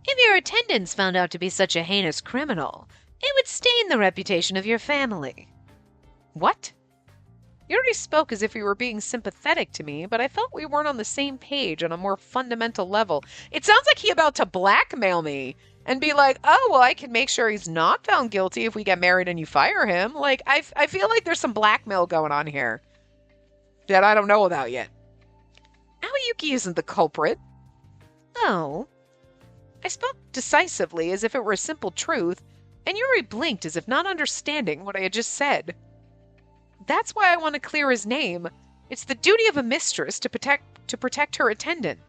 If your attendants found out to be such a heinous criminal, it would stain the reputation of your family. What? Yuri spoke as if he were being sympathetic to me, but I felt we weren't on the same page on a more fundamental level. It sounds like he's about to blackmail me and be like, oh, well, I can make sure he's not found guilty if we get married and you fire him. Like, I feel like there's some blackmail going on here that I don't know about yet. Aoyuki isn't the culprit. Oh. I spoke decisively as if it were a simple truth, and Yuri blinked as if not understanding what I had just said. That's why I want to clear his name. It's the duty of a mistress to protect her attendant.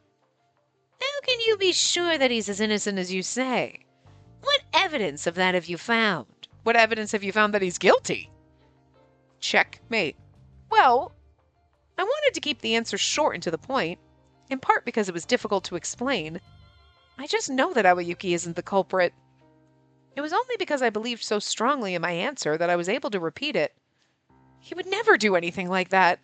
How can you be sure that he's as innocent as you say? What evidence of that have you found? What evidence have you found that he's guilty? Checkmate. Well, I wanted to keep the answer short and to the point, in part because it was difficult to explain. I just know that Aoyuki isn't the culprit. It was only because I believed so strongly in my answer that I was able to repeat it. He would never do anything like that.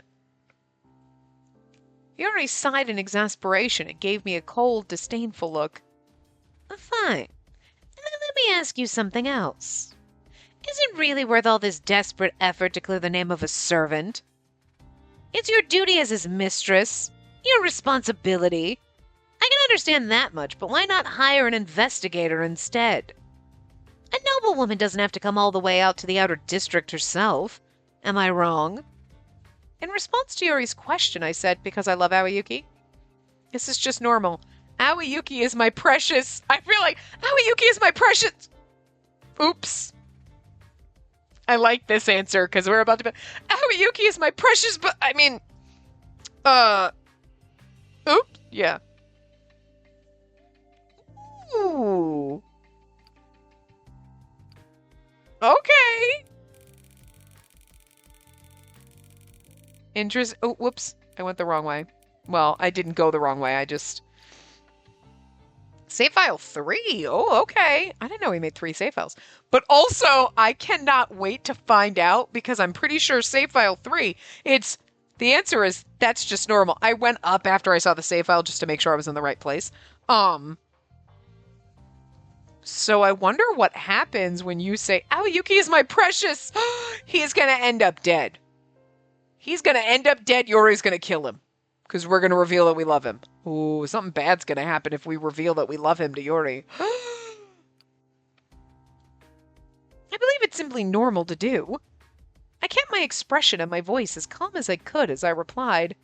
Yuri sighed in exasperation and gave me a cold, disdainful look. Fine. Then let me ask you something else. Is it really worth all this desperate effort to clear the name of a servant? It's your duty as his mistress, your responsibility. I can understand that much, but why not hire an investigator instead? A noblewoman doesn't have to come all the way out to the outer district herself. Am I wrong? In response to Yuri's question, I said, because I love Aoyuki. This is just normal. Aoyuki is my precious... I feel like Aoyuki is my precious... Oops. I like this answer, because we're about to... Aoyuki is my precious... Oops. Yeah. Ooh. Okay. Interest. Oh, whoops. I went the wrong way. Well, I didn't go the wrong way. I just... Save file 3. Oh, okay. I didn't know we made 3 save files. But also, I cannot wait to find out, because I'm pretty sure save file 3, the answer is, that's just normal. I went up after I saw the save file just to make sure I was in the right place. So I wonder what happens when you say, Aoyuki is my precious. He's going to end up dead. He's going to end up dead. Yuri's going to kill him. Because we're going to reveal that we love him. Ooh, something bad's going to happen if we reveal that we love him to Yuri. I believe it's simply normal to do. I kept my expression and my voice as calm as I could as I replied.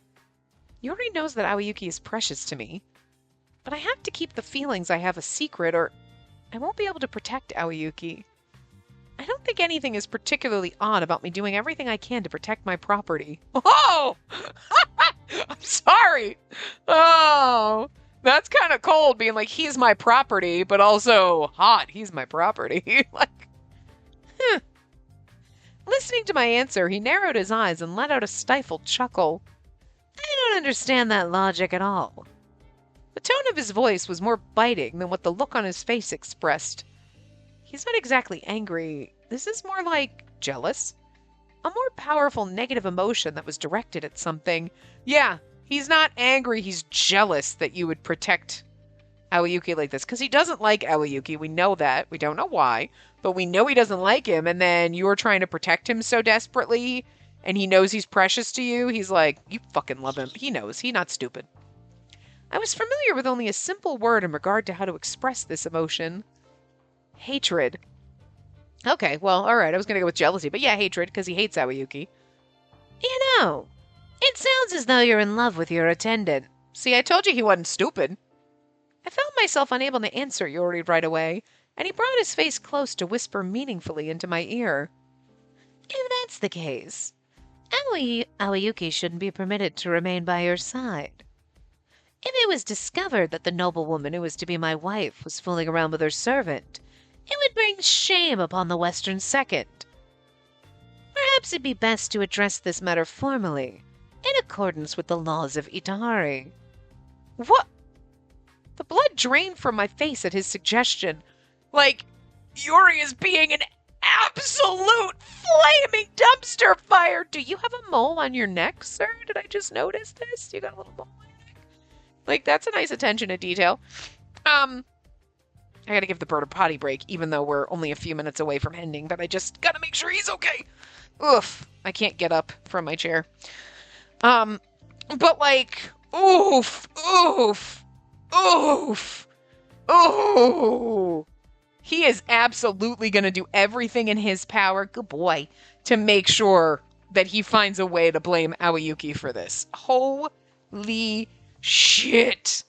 Yuri knows that Aoyuki is precious to me. But I have to keep the feelings I have a secret, or I won't be able to protect Aoyuki. I don't think anything is particularly odd about me doing everything I can to protect my property. Oh! I'm sorry! Oh! That's kind of cold, being like, he's my property, but also hot, he's my property. Like, huh. Listening to my answer, he narrowed his eyes and let out a stifled chuckle. I don't understand that logic at all. The tone of his voice was more biting than what the look on his face expressed. He's not exactly angry. This is more like jealous. A more powerful negative emotion that was directed at something. Yeah, he's not angry, he's jealous that you would protect Aoyuki like this. Because he doesn't like Aoyuki, we know that. We don't know why, but we know he doesn't like him, and then you're trying to protect him so desperately, and he knows he's precious to you. He's like, you fucking love him. He knows, he's not stupid. I was familiar with only a simple word in regard to how to express this emotion. Hatred. Okay, well, alright, I was gonna go with jealousy, but yeah, hatred, because he hates Aoyuki. You know, it sounds as though you're in love with your attendant. See, I told you he wasn't stupid. I found myself unable to answer Yori right away, and he brought his face close to whisper meaningfully into my ear. If that's the case, Aoyuki shouldn't be permitted to remain by your side. If it was discovered that the noblewoman who was to be my wife was fooling around with her servant, it would bring shame upon the Western Second. Perhaps it'd be best to address this matter formally, in accordance with the laws of Itehari. What? The blood drained from my face at his suggestion. Like, Yuri is being an absolute flaming dumpster fire. Do you have a mole on your neck, sir? Did I just notice this? You got a little mole on your neck? Like, that's a nice attention to detail. I gotta give the bird a potty break, even though we're only a few minutes away from ending, but I just gotta make sure he's okay. Oof. I can't get up from my chair. But like, oof, oof, oof, oof. He is absolutely gonna do everything in his power, good boy, to make sure that he finds a way to blame Aoyuki for this. Holy shit.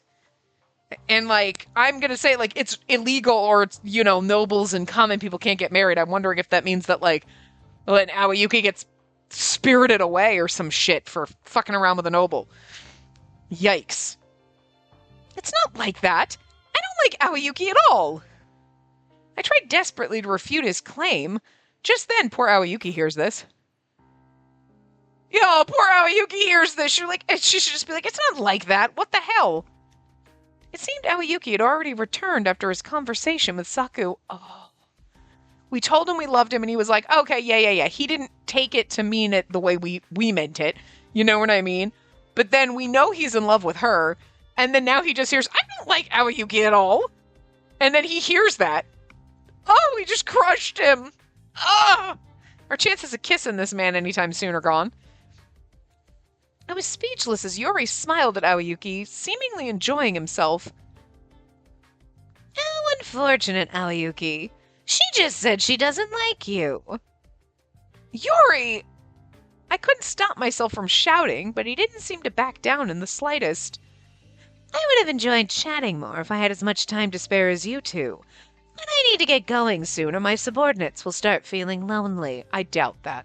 And, like, I'm going to say, like, it's illegal or it's, you know, nobles and common people can't get married. I'm wondering if that means that, like, when Aoyuki gets spirited away or some shit for fucking around with a noble. Yikes. It's not like that. I don't like Aoyuki at all. I tried desperately to refute his claim. Just then, poor Aoyuki hears this. Yo, poor Aoyuki hears this. She should just be like, it's not like that. What the hell? It seemed Aoyuki had already returned after his conversation with Saku. Oh. We told him we loved him, and he was like, okay, yeah. He didn't take it to mean it the way we meant it. You know what I mean? But then we know he's in love with her, and then now he just hears, I don't like Aoyuki at all. And then he hears that. Oh, we just crushed him. Ah! Our chances of kissing this man anytime soon are gone. I was speechless as Yori smiled at Aoyuki, seemingly enjoying himself. How unfortunate, Aoyuki. She just said she doesn't like you. Yori! I couldn't stop myself from shouting, but he didn't seem to back down in the slightest. I would have enjoyed chatting more if I had as much time to spare as you two. But I need to get going soon or my subordinates will start feeling lonely. I doubt that.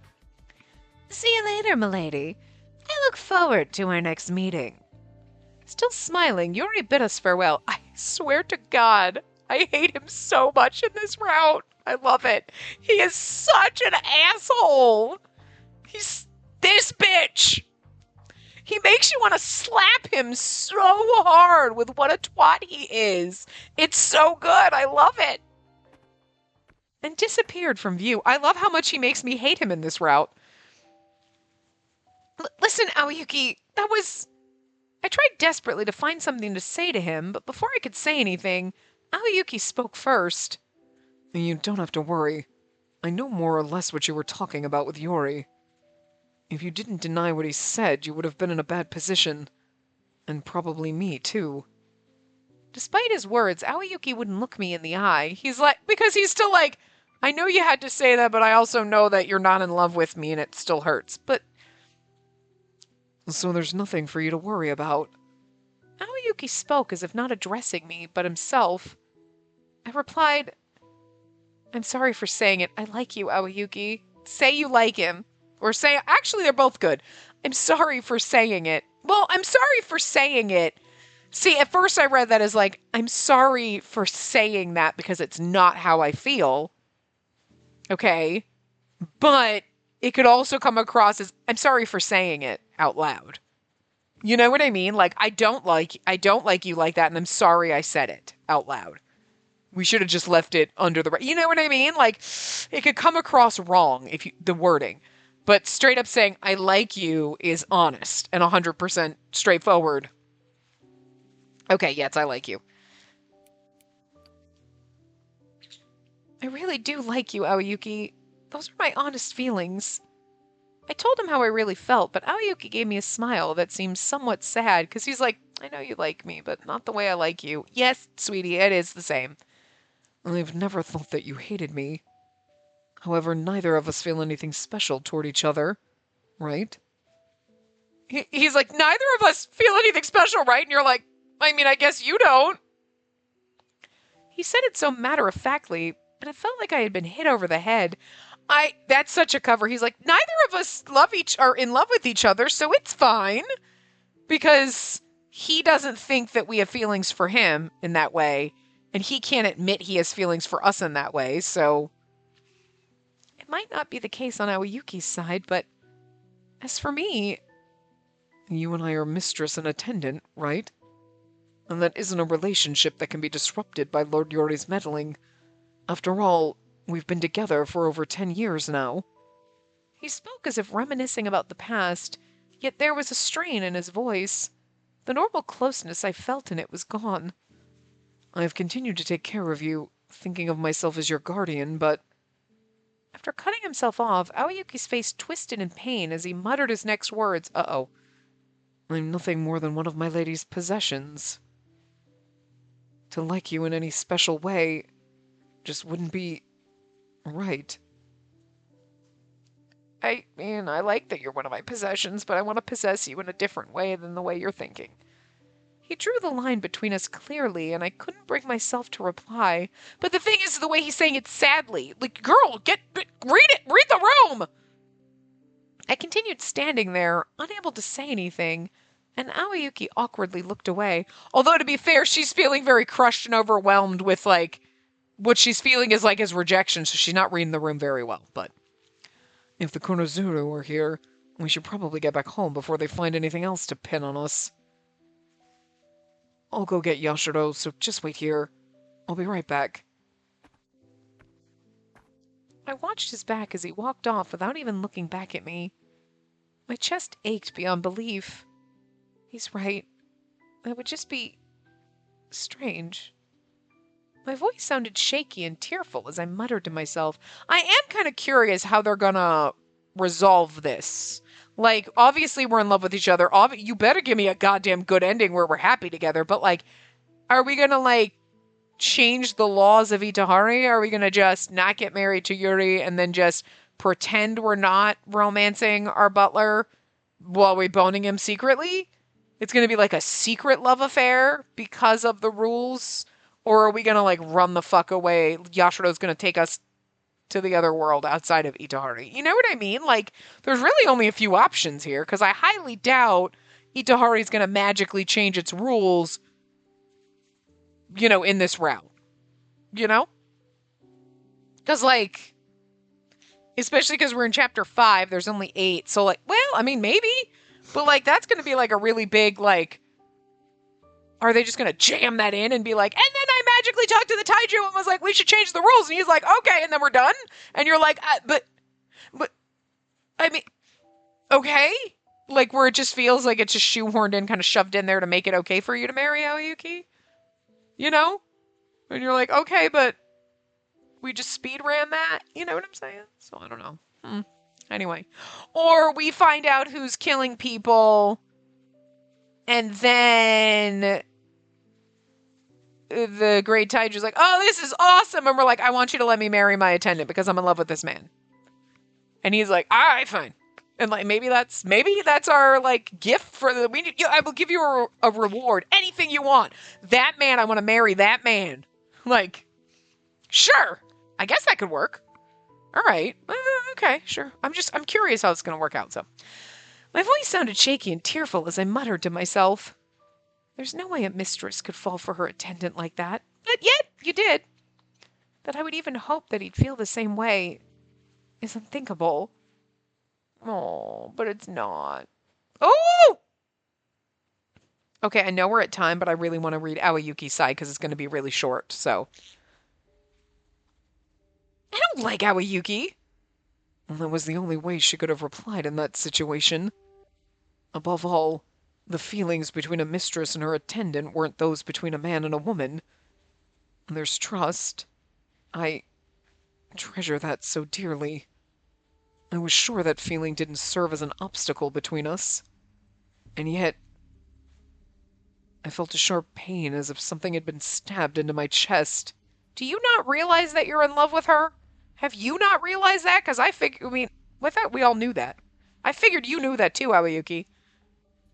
See you later, milady. I look forward to our next meeting. Still smiling, Yuri bid us farewell. I swear to God, I hate him so much in this route. I love it. He is such an asshole. He's this bitch. He makes you want to slap him so hard with what a twat he is. It's so good. I love it. And disappeared from view. I love how much he makes me hate him in this route. Listen, Aoyuki, I tried desperately to find something to say to him, but before I could say anything, Aoyuki spoke first. You don't have to worry. I know more or less what you were talking about with Yori. If you didn't deny what he said, you would have been in a bad position. And probably me, too. Despite his words, Aoyuki wouldn't look me in the eye. Because he's still like, I know you had to say that, but I also know that you're not in love with me and it still hurts. So there's nothing for you to worry about. Aoyuki spoke as if not addressing me, but himself. I replied, I'm sorry for saying it. I like you, Aoyuki. Say you like him. Or say, actually, they're both good. I'm sorry for saying it. Well, I'm sorry for saying it See, at first I read that as like, I'm sorry for saying that because it's not how I feel. Okay. But it could also come across as, I'm sorry for saying it out loud. You know what I mean? Like, I don't like you like that, and I'm sorry I said it out loud. We should have just left it under the, you know what I mean? Like, it could come across wrong if you, the wording. But straight up saying, I like you is honest and 100% straightforward. Okay, yes, I like you. I really do like you, Aoyuki. Those are my honest feelings. I told him how I really felt, but Aoyuki gave me a smile that seemed somewhat sad because he's like, I know you like me, but not the way I like you. Yes, sweetie, it is the same. I've never thought that you hated me. However, neither of us feel anything special toward each other, right? He's like, neither of us feel anything special, right? And you're like, I mean, I guess you don't. He said it so matter-of-factly, and it felt like I had been hit over the head. That's such a cover. He's like, neither of us are in love with each other, so it's fine. Because he doesn't think that we have feelings for him in that way, and he can't admit he has feelings for us in that way, so it might not be the case on Aoyuki's side, but as for me, you and I are mistress and attendant, right? And that isn't a relationship that can be disrupted by Lord Yori's meddling. After all, we've been together for over 10 years now. He spoke as if reminiscing about the past, yet there was a strain in his voice. The normal closeness I felt in it was gone. I have continued to take care of you, thinking of myself as your guardian, but... After cutting himself off, Aoyuki's face twisted in pain as he muttered his next words. Uh-oh. I'm nothing more than one of my lady's possessions. To like you in any special way just wouldn't be right. I mean, I like that you're one of my possessions, but I want to possess you in a different way than the way you're thinking. He drew the line between us clearly, and I couldn't bring myself to reply. But the thing is, the way he's saying it sadly. Like, girl, read it! Read the room! I continued standing there, unable to say anything, and Aoyuki awkwardly looked away. Although, to be fair, she's feeling very crushed and overwhelmed with, like, what she's feeling is like his rejection, so she's not reading the room very well. But if the Konozuru were here, we should probably get back home before they find anything else to pin on us. I'll go get Yashiro, so just wait here. I'll be right back. I watched his back as he walked off without even looking back at me. My chest ached beyond belief. He's right. That would just be... strange. My voice sounded shaky and tearful as I muttered to myself, I am kind of curious how they're gonna resolve this. Like, obviously we're in love with each other. You better give me a goddamn good ending where we're happy together. But, like, are we gonna, like, change the laws of Itehari? Are we gonna just not get married to Yuri and then just pretend we're not romancing our butler while we're boning him secretly? It's gonna be like a secret love affair because of the rules? Or are we gonna, like, run the fuck away? Yashiro's gonna take us to the other world outside of Itehari. You know what I mean? Like, there's really only a few options here, because I highly doubt Itehari's gonna magically change its rules, you know, in this route. You know? Because, like, especially because we're in chapter 5, there's only 8, so, like, well, I mean, maybe, but, like, that's gonna be, like, a really big, like, are they just gonna jam that in and be like, and then I magically talked to the Taiju and was like, we should change the rules, and he's like, okay, and then we're done? And you're like, but, I mean, okay? Like, where it just feels like it's just shoehorned in, kind of shoved in there to make it okay for you to marry Aoyuki? You know? And you're like, okay, but we just speed ran that? You know what I'm saying? So, I don't know. Anyway. Or we find out who's killing people, and then the great Taiju's like, oh, this is awesome. And we're like, I want you to let me marry my attendant because I'm in love with this man. And he's like, all right, fine. And like, maybe that's our like gift for I will give you a reward. Anything you want. That man, I want to marry that man. Like, sure. I guess that could work. All right. Okay, sure. I'm curious how it's going to work out. So my voice sounded shaky and tearful as I muttered to myself, There's no way a mistress could fall for her attendant like that. But yet, you did. That I would even hope that he'd feel the same way is unthinkable. Oh, but it's not. Oh! Okay, I know we're at time, but I really want to read Aoyuki's side because it's going to be really short, so. I don't like Aoyuki. Well, that was the only way she could have replied in that situation. Above all, the feelings between a mistress and her attendant weren't those between a man and a woman. There's trust. I treasure that so dearly. I was sure that feeling didn't serve as an obstacle between us. And yet, I felt a sharp pain as if something had been stabbed into my chest. Do you not realize that you're in love with her? Have you not realized that? Because I mean, with that, we all knew that. I figured you knew that too, Aoyuki.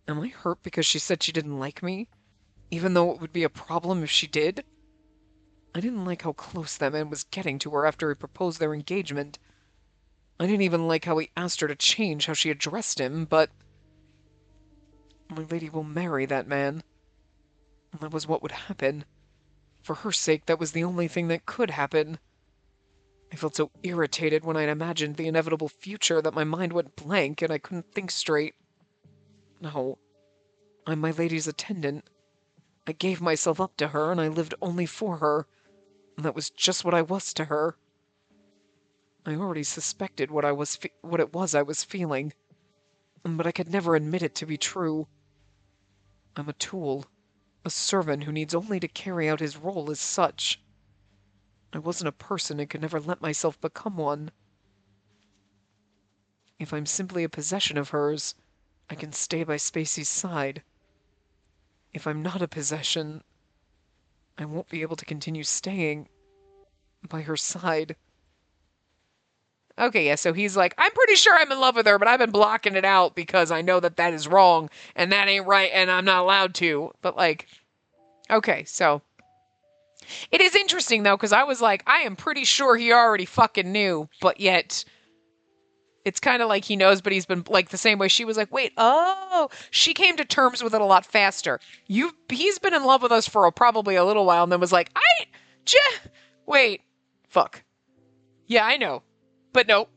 Am I hurt because she said she didn't like me? Even though it would be a problem if she did? I didn't like how close that man was getting to her after he proposed their engagement. I didn't even like how he asked her to change how she addressed him, but my lady will marry that man. And that was what would happen. For her sake, that was the only thing that could happen. I felt so irritated when I imagined the inevitable future that my mind went blank and I couldn't think straight. No, I'm my lady's attendant. I gave myself up to her and I lived only for her. And that was just what I was to her. I already suspected what it was I was feeling, but I could never admit it to be true. I'm a tool, a servant who needs only to carry out his role as such. I wasn't a person and could never let myself become one. If I'm simply a possession of hers, I can stay by Spacey's side. If I'm not a possession, I won't be able to continue staying by her side. Okay, yeah, so he's like, I'm pretty sure I'm in love with her, but I've been blocking it out because I know that that is wrong, and that ain't right, and I'm not allowed to. But, like, okay, so. It is interesting, though, because I was like, I am pretty sure he already fucking knew, but yet it's kind of like he knows, but he's been, like, the same way she was like, wait, oh, she came to terms with it a lot faster. He's been in love with us for probably a little while, and then was like, wait, fuck. Yeah, I know. But nope,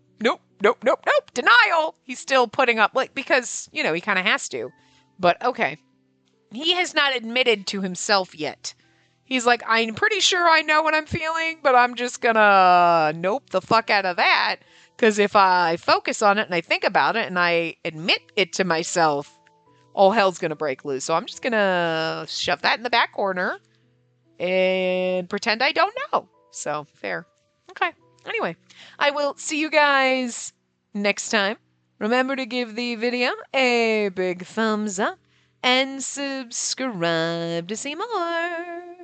denial. He's still putting up, like, because, you know, he kind of has to. But, okay. He has not admitted to himself yet. He's like, I'm pretty sure I know what I'm feeling, but I'm just gonna nope the fuck out of that. Because if I focus on it and I think about it and I admit it to myself, all hell's gonna break loose. So I'm just gonna shove that in the back corner and pretend I don't know. So, fair. Okay. Anyway, I will see you guys next time. Remember to give the video a big thumbs up and subscribe to see more.